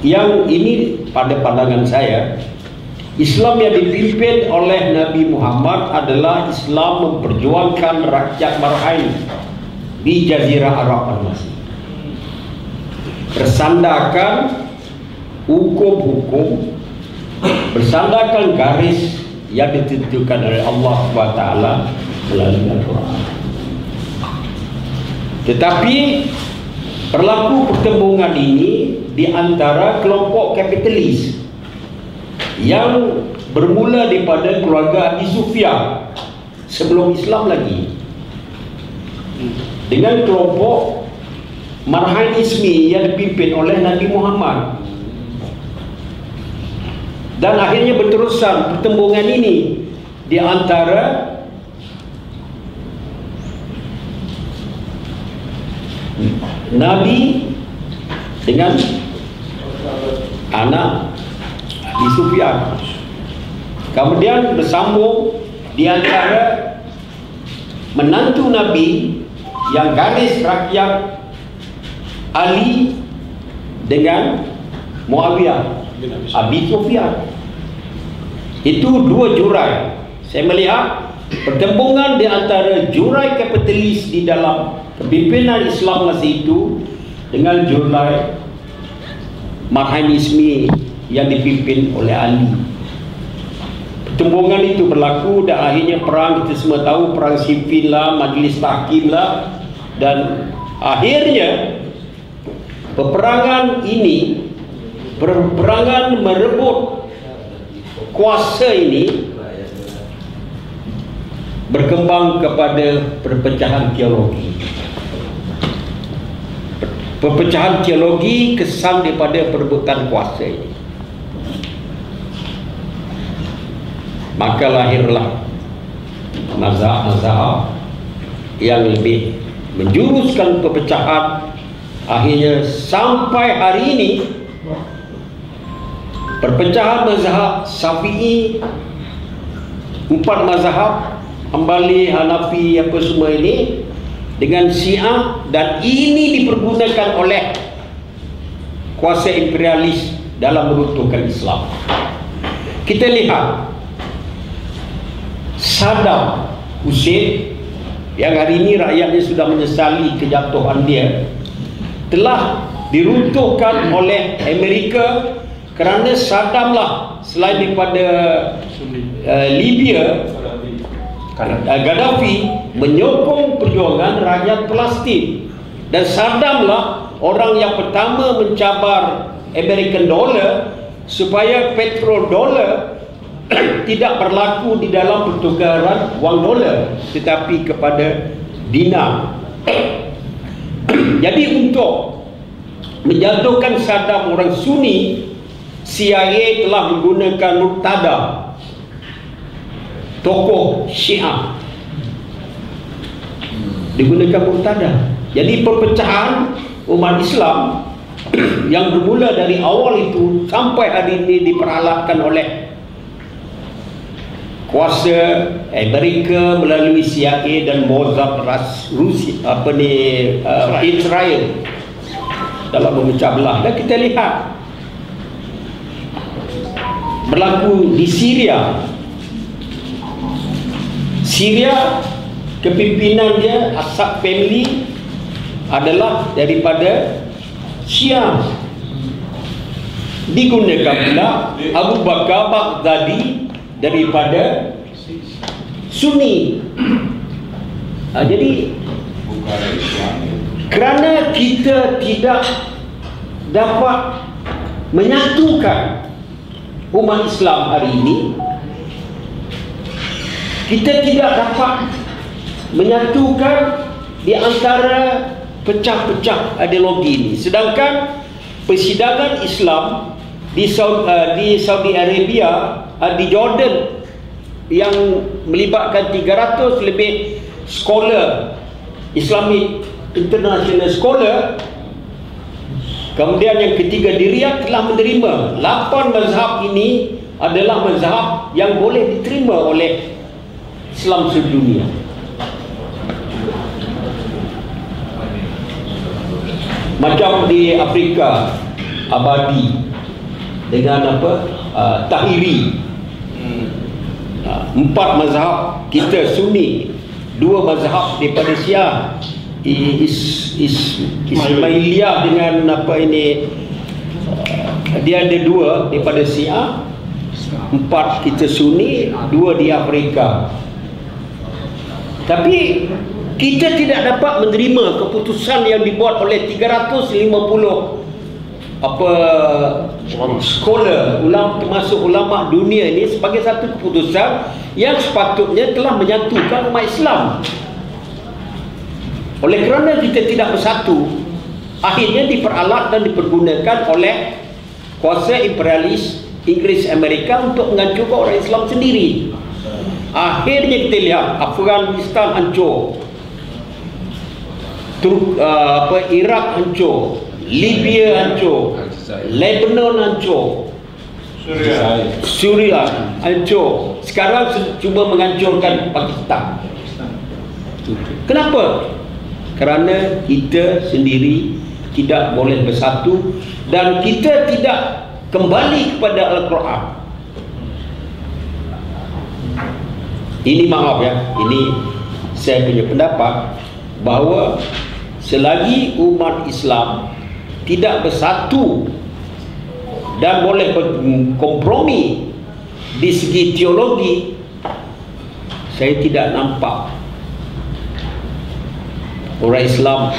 Speaker 9: yang ini pada pandangan saya, Islam yang dipimpin oleh Nabi Muhammad adalah Islam memperjuangkan rakyat Bahrain di Jazirah Arab Masih, bersandarkan hukum-hukum, bersandarkan garis yang ditentukan oleh Allah SWT melalui Al-Quran. Tetapi berlaku pertembungan ini di antara kelompok kapitalis yang bermula daripada keluarga Abi Sufyan sebelum Islam lagi, dengan kelompok Marhain Ismi yang dipimpin oleh Nabi Muhammad. Dan akhirnya berterusan pertembungan ini di antara Nabi dengan anak Abi Sufyan. Kemudian bersambung di antara menantu Nabi yang garis rakyat Ali dengan Muawiyah Abi Sufyan. Itu dua jurai. Saya melihat pertembungan di antara jurai kapitalis di dalam kepimpinan Islam masa itu dengan jurai Marhain Ismi yang dipimpin oleh Ali. Pertembungan itu berlaku dan akhirnya perang, kita semua tahu, perang sipil lah, majlis tahkim lah, dan akhirnya peperangan ini, peperangan merebut kuasa ini berkembang kepada perpecahan teologi. Perpecahan teologi kesan daripada perebutan kuasa ini. Maka lahirlah mazhab-mazhab yang lebih menjuruskan perpecahan. Akhirnya sampai hari ini perpecahan mazhab Syafi'i, 4 mazhab, Hambali, Hanafi, apa semua ini, dengan Syiah, dan ini dipergunakan oleh kuasa imperialis dalam meruntuhkan Islam. Kita lihat Saddam Hussein yang hari ini rakyatnya sudah menyesali kejatuhan dia, telah diruntuhkan oleh Amerika kerana Saddam lah, selain daripada Libya, Gaddafi menyokong perjuangan rakyat Palestin, dan Saddam lah orang yang pertama mencabar American dollar supaya petrodollar tidak berlaku di dalam pertukaran wang dolar tetapi kepada dinar. Jadi untuk menjatuhkan Saddam orang Sunni, CIA telah menggunakan Muqtada, tokoh Syiah, digunakan Muqtada. Jadi perpecahan umat Islam yang bermula dari awal itu sampai hari ini diperalatkan oleh kuasa Amerika melalui CIA dan Mossad Rusia, Israel dalam memecah belah. Dan kita lihat berlaku di Syria. Syria, kepimpinan dia Assad family adalah daripada Syiah. Digunakan pula Abu Bakar Baghdadi daripada Sunni. Jadi kerana kita tidak dapat menyatukan umat Islam hari ini, kita tidak dapat menyatukan di antara pecah-pecah ideologi ini. Sedangkan persidangan Islam di Saudi Arabia, di Jordan, yang melibatkan 300 lebih scholar, Islamic international scholar, kemudian yang ketiga di Riyadh, telah menerima 8 mazhab ini adalah mazhab yang boleh diterima oleh Islam sedunia. Macam di Afrika, Abadi dengan Tahiri, 4 mazhab kita Sunni, 2 mazhab daripada Syiah, Ismailiyah dengan dia ada 2 daripada Syiah, 4 kita Sunni, 2 di Afrika. Tapi kita tidak dapat menerima keputusan yang dibuat oleh 350 scholar, termasuk ulama dunia ini, sebagai satu keputusan yang sepatutnya telah menyatukan umat Islam. Oleh kerana kita tidak bersatu, akhirnya diperalat dan dipergunakan oleh kuasa imperialis Inggris Amerika untuk menghancurkan orang Islam sendiri. Akhirnya kita lihat Afghanistan hancur, Iraq hancur, Libya hancur, Lebanon hancur, Syria hancur. Sekarang cuba menghancurkan Pakistan. Kenapa? Kerana kita sendiri tidak boleh bersatu dan kita tidak kembali kepada Al-Quran. Ini maaf ya, ini saya punya pendapat bahawa selagi umat Islam tidak bersatu dan boleh berkompromi di segi teologi, saya tidak nampak orang Islam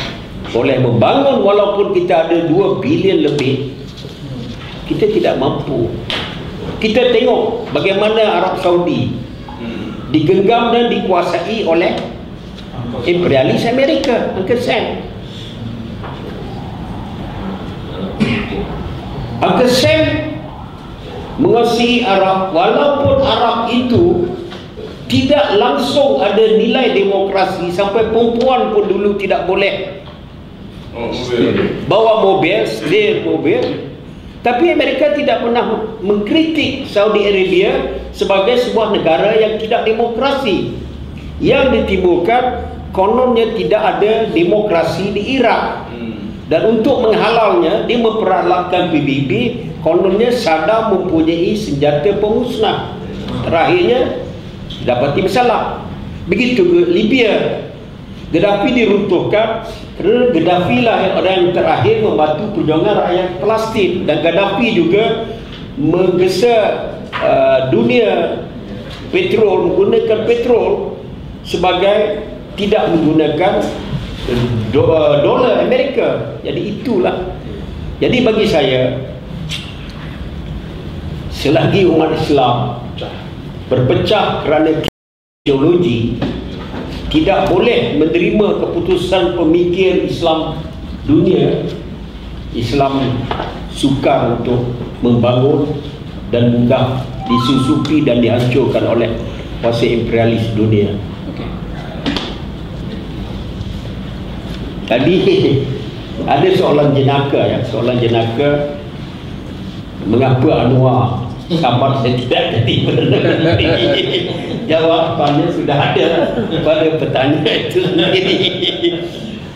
Speaker 9: boleh membangun. Walaupun kita ada 2 bilion lebih, kita tidak mampu. Kita tengok bagaimana Arab Saudi digenggam dan dikuasai oleh imperialis Amerika, Uncle Sam. Uncle Sam menguasai Arab, walaupun Arab itu tidak langsung ada nilai demokrasi, sampai perempuan pun dulu tidak boleh bawa mobil, setir mobil. Tapi Amerika tidak pernah mengkritik Saudi Arabia sebagai sebuah negara yang tidak demokrasi. Yang ditimbulkan kononnya tidak ada demokrasi di Irak. Dan untuk menghalalnya, dia memperalatkan PBB. Kononnya Saddam mempunyai senjata pemusnah. Terakhirnya dapati bersalah. Begitu ke Libya, Gaddafi diruntuhkan kerana Gaddafi lah orang yang terakhir membantu perjuangan rakyat Palestin. Dan Gaddafi juga menggesa dunia petrol, menggunakan petrol sebagai tidak menggunakan dolar Amerika. Jadi itulah. Jadi bagi saya, selagi umat Islam berpecah kerana teologi, tidak boleh menerima keputusan pemikir Islam dunia. Islam sukar untuk membangun dan mudah disusupi dan dihancurkan oleh kuasa imperialis dunia. Tadi ada soalan jenaka, soalan jenaka, mengapa Anwar kabar saya tidak jadi Perdana Menteri? Jawapannya sudah ada pada petanya itu sendiri.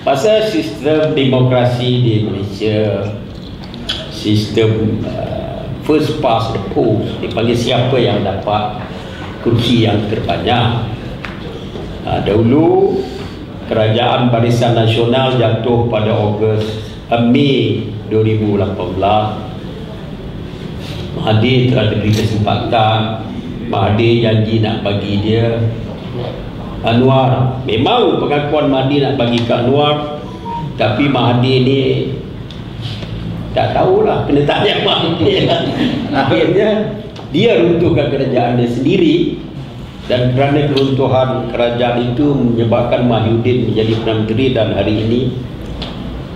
Speaker 9: Pasal sistem demokrasi di Malaysia, sistem first past the post, dipanggil siapa yang dapat kursi yang terbanyak. Dahulu Kerajaan Barisan Nasional jatuh pada Mei 2018. Mahathir telah diberi kesempatan. Mahathir janji nak bagi dia Anwar. Memang pengakuan Mahathir nak bagi ke Anwar, tapi Mahathir ni tak tahulah, kena tanya Mahathir. Akhirnya dia runtuhkan kerajaan dia sendiri. Dan kerana keruntuhan kerajaan itu menyebabkan Mahyudin menjadi Perdana Menteri, dan hari ini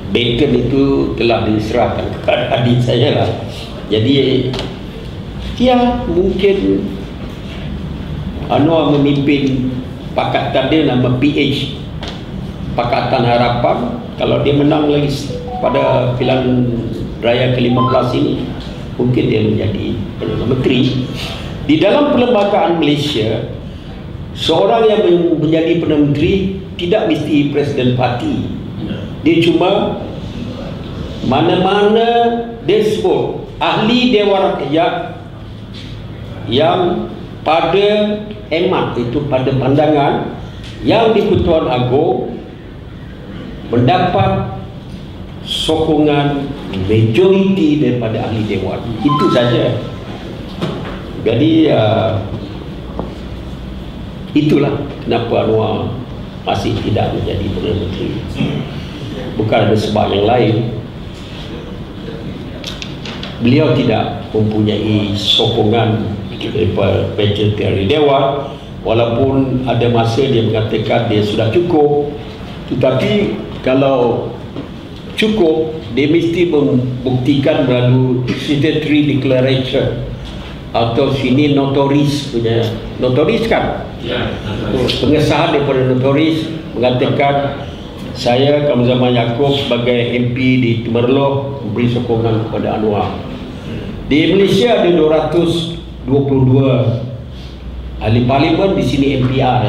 Speaker 9: baton itu telah diserahkan kepada adik saya lah. Jadi ya mungkin Anwar memimpin pakatan dia nama PH, Pakatan Harapan. Kalau dia menang lagi pada pilihan raya ke-15 ini, mungkin dia menjadi Perdana Menteri. Di dalam perlembagaan Malaysia, seorang yang menjadi Perdana Menteri tidak mesti Presiden Parti. Dia cuma mana-mana dia sebut ahli Dewan Rakyat yang pada hemat, itu pada pandangan yang di Pertuan Agong mendapat sokongan majoriti daripada ahli Dewan. Itu saja. Jadi itulah kenapa Anwar masih tidak menjadi Perdana Menteri. Bukan ada sebab yang lain. Beliau tidak mempunyai sokongan daripada majoriti Dewan, walaupun ada masa dia mengatakan dia sudah cukup. Tetapi kalau cukup, dia mesti membuktikan melalui Statutory Declaration atau sini notaris punya, notaris kan? Ya, pengesahan daripada notaris mengatakan saya Kamru Zaman Yaakob sebagai MP di Temerloh memberi sokongan kepada Anwar. Di Malaysia ada 222 ahli parlimen, di sini MPR,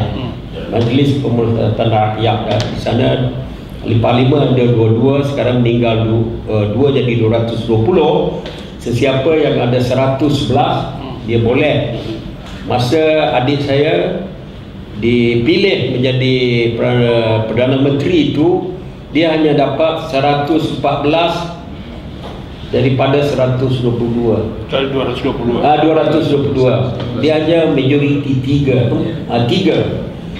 Speaker 9: Majlis Pemerintah Rakyat. Di sana ahli parlimen ada 22, sekarang meninggal 2 jadi 220. Sesiapa yang ada 111 dia boleh. Masa adik saya dipilih menjadi Perdana Menteri itu, dia hanya dapat 114 daripada 122.
Speaker 6: Dari 222.
Speaker 9: 222. Dia hanya majoriti 3.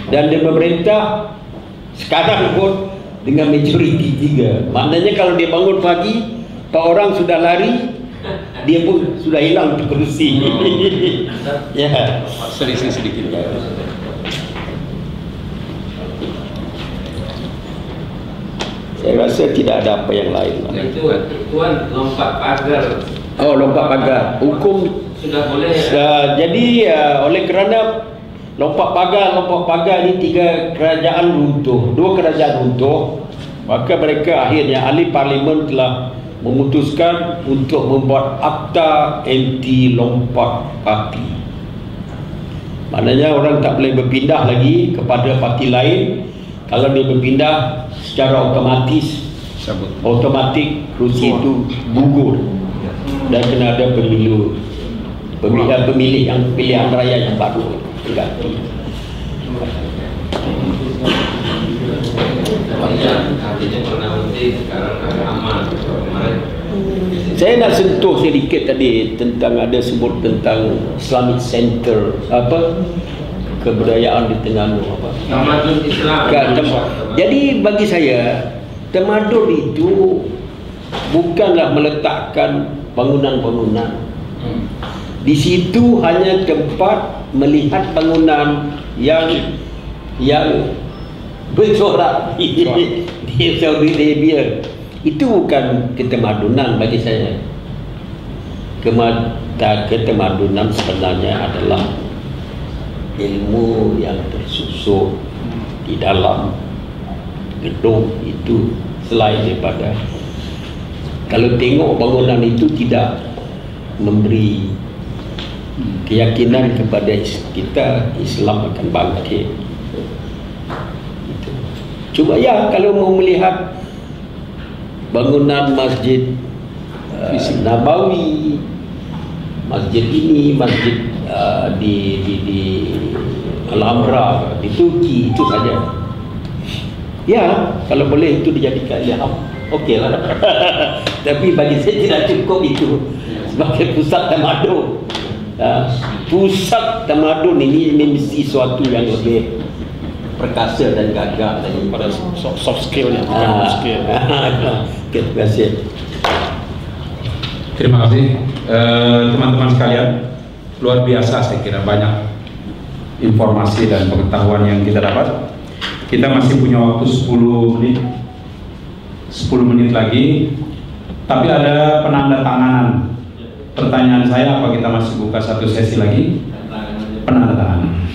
Speaker 9: Dan dia memerintah sekarang pun dengan majoriti 3. Maknanya kalau dia bangun pagi, 4 orang sudah lari, dia pun sudah hilang di kursi. Ya, selisih sedikit. Saya rasa tidak ada apa yang lain.
Speaker 2: Tuan, lompat pagar.
Speaker 9: Oh, lompat pagar. Hukum
Speaker 2: sudah boleh.
Speaker 9: Jadi oleh kerana lompat pagar ini 3 kerajaan runtuh, 2 kerajaan runtuh, maka mereka akhirnya ahli parlimen telah memutuskan untuk membuat akta anti lompat parti. Maknanya orang tak boleh berpindah lagi kepada parti lain. Kalau dia berpindah secara otomatik kerusi itu gugur dan kena ada pemilihan raya yang baru diganti. Saya nak sentuh sedikit tadi tentang ada sebut tentang Islamic Center kebudayaan di Terengganu
Speaker 2: Tamadun Islam.
Speaker 9: Jadi bagi saya tamadun itu bukanlah meletakkan bangunan-bangunan. Di situ hanya tempat melihat bangunan yang bercorak di Saudi Arabia. Itu bukan ketemadunan bagi saya. Ketemadunan sebenarnya adalah ilmu yang tersusun di dalam gedung itu. Selain daripada kalau tengok bangunan itu tidak memberi keyakinan kepada kita Islam akan bangkit. Cuma ya, kalau mau melihat bangunan Masjid Nabawi, masjid ini, masjid di Alhambra di Turki, itu saja. Ya, kalau boleh itu dijadikan ilham, okeylah. Tapi bagi saya tidak cukup itu sebagai pusat tamadun. Pusat tamadun ini mesti suatu yang lebih perkasa dan gagah daripada
Speaker 6: soft skill ya.
Speaker 9: Terima kasih.
Speaker 8: Terima kasih teman-teman sekalian. Luar biasa saya kira banyak informasi dan pengetahuan yang kita dapat. Kita masih punya waktu 10 menit lagi. Tapi ada penandatanganan. Pertanyaan saya, apa kita masih buka satu sesi lagi? Penandatanganan.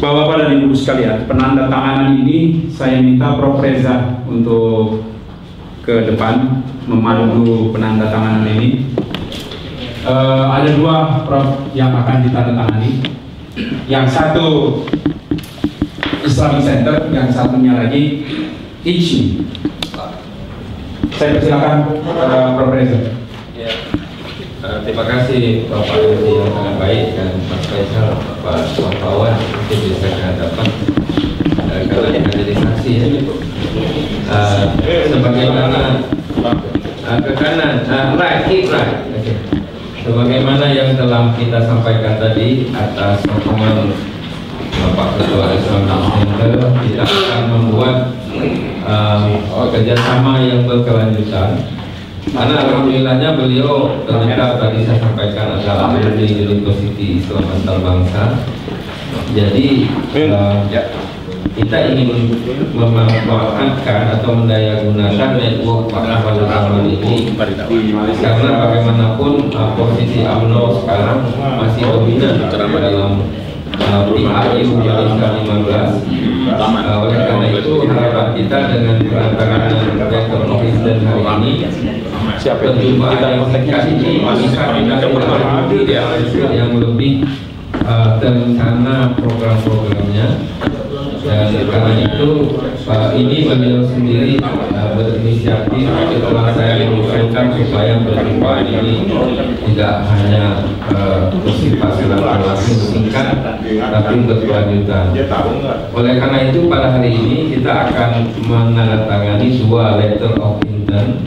Speaker 8: Bapak-bapak dan ibu sekalian, penandatanganan ini saya minta Prof. Reza untuk ke depan memandu penandatanganan ini. Ada dua Prof yang akan ditandatangani. Yang satu Islamic Center, yang satunya lagi ICI. Saya persilakan Prof. Reza.
Speaker 2: Ya. Terima kasih Bapak Yanti yang sangat baik dan Pak Faisal, Bapak wartawan mungkin bisa saya dapat karena yang ada di saksi ya. Sebagaimana ke kanan, right. Okay. Sebagaimana yang telah kita sampaikan tadi atas sokongan Bapak Ketua Islamic Center, kita akan membuat kerjasama yang berkelanjutan. Karena alhamdulillahnya beliau ternyata tadi saya sampaikan adalah alumni University Islam Antarabangsa. Jadi kita ingin memanfaatkan atau mendayagunakan network Pak Kamarul Zaman ini, karena bagaimanapun posisi UMNO sekarang masih dominan dalam PAU Malaysia 15. Oleh karena itu harapan kita dengan kedatangan Rektor Presiden hari ini, perjumpaan yang singkat ini bisa yang lebih terencana program-programnya. Dan karena itu ini beliau sendiri berinisiatif setelah saya mengusulkan supaya perjumpaan ini tidak hanya bersifat langsung singkat tapi berkelanjutan. Oleh karena itu pada hari ini kita akan menandatangani dua letter of intent,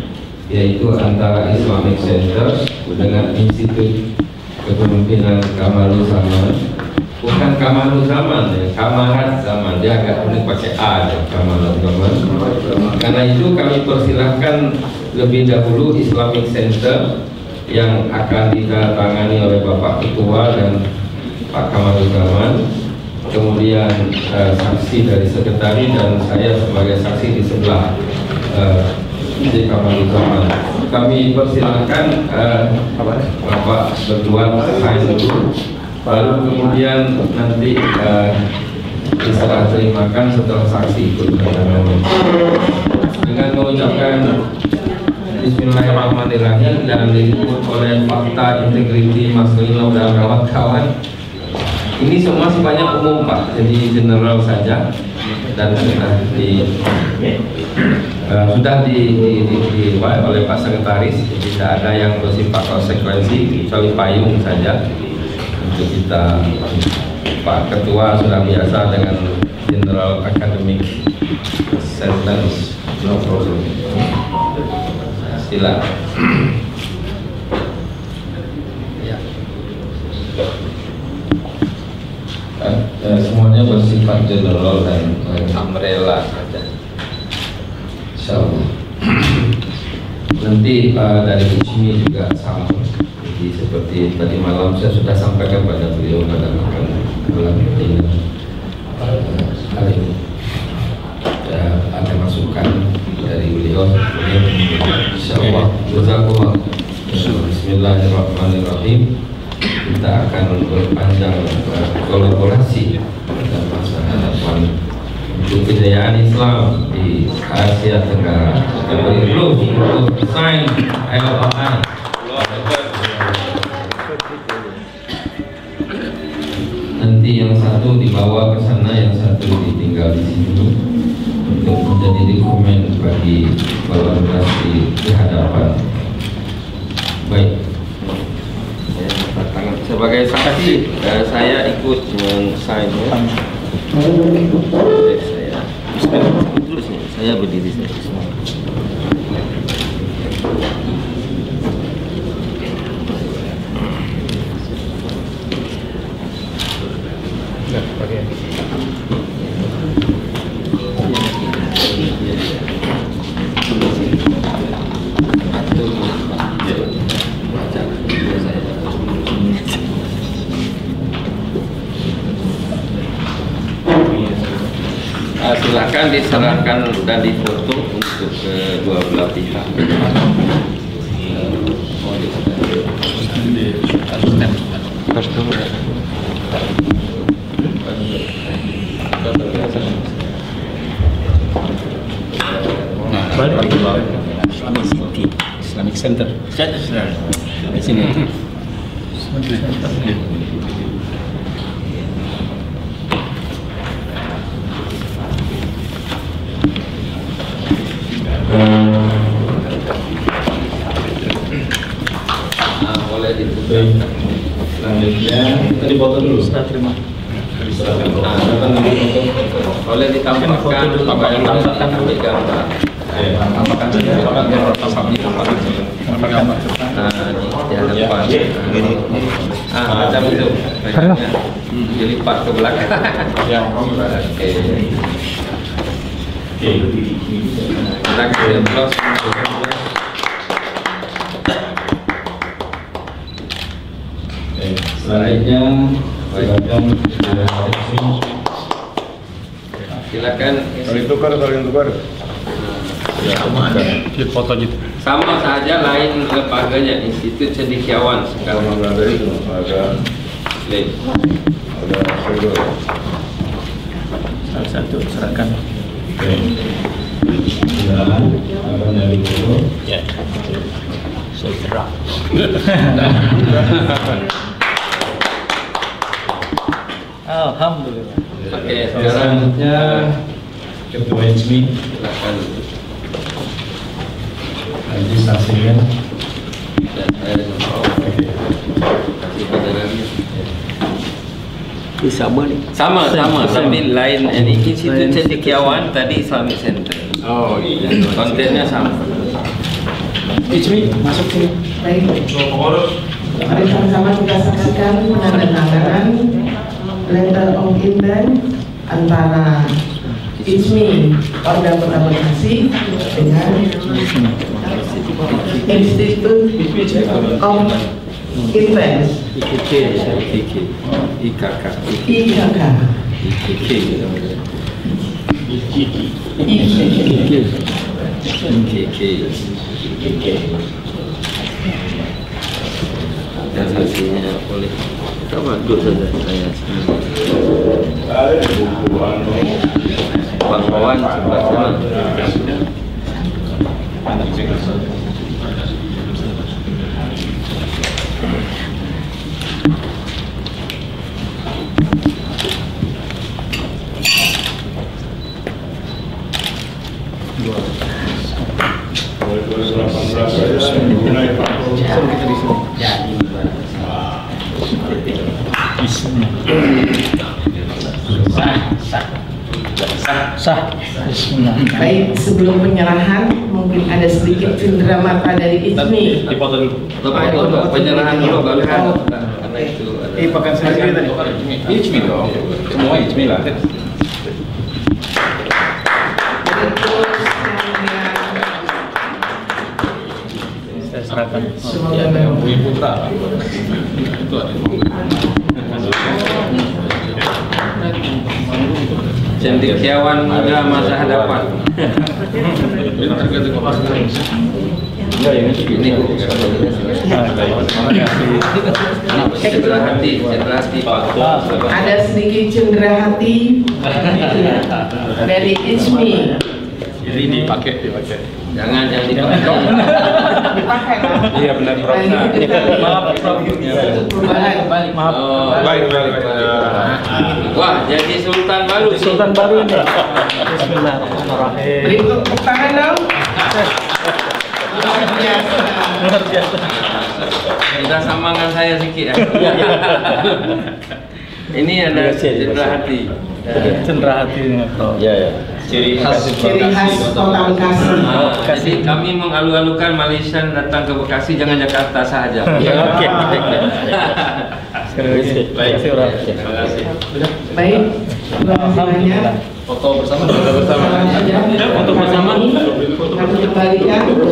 Speaker 2: yaitu antara Islamic Center dengan Institut Kepemimpinan Kamarul Zaman. Bukan Kamarul Zaman ya, Kamarat Zaman, dia agak unik pakai A ya, Kamarul Zaman. Karena itu kami persilahkan lebih dahulu Islamic Center yang akan ditandatangani oleh Bapak Ketua dan Pak Kamarul Zaman, kemudian saksi dari sekretari dan saya sebagai saksi di sebelah di Kamarul Zaman. Kami persilahkan Bapak berdua sign dulu, lalu kemudian nanti diserah terimakan setelah saksi ikut dengan mengucapkan Bismillahirrahmanirrahim dan diliput oleh fakta, integriti, masalah dan kawan-kawan. Ini semua sifatnya umum Pak, jadi general saja dan sudah oleh Pak Sekretaris. Tidak ada yang bersifat konsekuensi kecuali payung saja untuk kita. Pak Ketua sudah biasa dengan general academic sentence. No problem. Silakan. Semuanya bersifat general dan umbrella saja. Insyaallah. Nanti dari Ijmi juga sama. Jadi seperti tadi malam saya sudah sampaikan pada beliau pada malam ini kali ini ada masukan dari beliau. Insyaallah. Jazakallah. Bismillahirrahmanirrahim. Kita akan berpanjang kolaborasi dalam masa hadapan untuk kejayaan Islam di Asia Tenggara. Kita beri dulu untuk sign LOI. Nanti yang satu dibawa ke sana, yang satu ditinggal di sini untuk menjadi dokumen bagi kolaborasi di hadapan. Baik. Sebagai saksi, saya ikut men-sign ya. Saya berdiri saja. Silakan diserahkan dan difoto untuk kedua belah pihak.
Speaker 6: Balik di bawah Islamic City, Islamic Center. Di sini.
Speaker 2: Boleh ditutup. Selanjutnya tadi foto dulu. Sudah terima. Boleh ditampilkan apa yang tambahkan di gambar. Tambahkan di hadapan. Macam itu. Dilipat ke belakang. Kita ke close. Selanjutnya silakan. Saling tukar. Sama ada foto gitu. Sama saja, lain lembaganya. Institut Cendekiawan sekarang ada itu. Ada salah satu serahkan. Apa dari itu? Ya. Serah. Alhamdulillah. Oke, selanjutnya Ketua Ijmi, silakan. Nanti saksikan. Dan saya kasih padarannya. Sama, tapi lain. Ini Institut Cendekiawan, tadi Islamic Center. Oh iya. Kontennya sama.
Speaker 12: Ijmi, masuk sini. Baik. Mari sama-sama kita saksikan penandatanganan letter of intent antara Ijmi Orda Kota Bekasi dengan Institut of Invest IKK.
Speaker 2: Dan hasilnya boleh coba duduk saja saya sini. Kawan-kawan sebelah sana.
Speaker 12: Sah. Baik, sebelum penyerahan mungkin ada sedikit cendera mata dari Ijmi.
Speaker 2: Dipotong dulu. Penyerahan dulu baru karena itu ada.
Speaker 6: Pakai sendiri tadi.
Speaker 8: Ijmi dong. Semua Ijmi lah.
Speaker 6: Saya serahkan.
Speaker 12: Semoga
Speaker 8: Putra.
Speaker 2: Cendekiawan muda masa hadapan. Ini cendera hati Pak.
Speaker 12: ada sedikit cendera hati dari Ijmi.
Speaker 8: Jadi dipakai.
Speaker 2: Jangan dipakai.
Speaker 12: Dipakai.
Speaker 8: Iya benar Prof.
Speaker 12: Maaf.
Speaker 8: Baik.
Speaker 2: Wah, jadi sultan baru.
Speaker 6: Sultan baru ini. Bismillahirrahmanirrahim.
Speaker 12: Beri tepuk tangan dong.
Speaker 6: Luar biasa.
Speaker 2: Sudah samakan saya sedikit. Ini ada cendera hati.
Speaker 6: Cendera hati ini Prof.
Speaker 8: Iya. Ciri khas
Speaker 12: Kota Bekasi.
Speaker 2: Jadi kami mengalu-alukan Malaysian datang ke Bekasi, jangan Jakarta saja.
Speaker 6: Oke. Terima kasih Prof.
Speaker 12: Baik, terima kasih banyak.
Speaker 6: Foto bersama.
Speaker 12: Foto bersama. Kami kembalikan.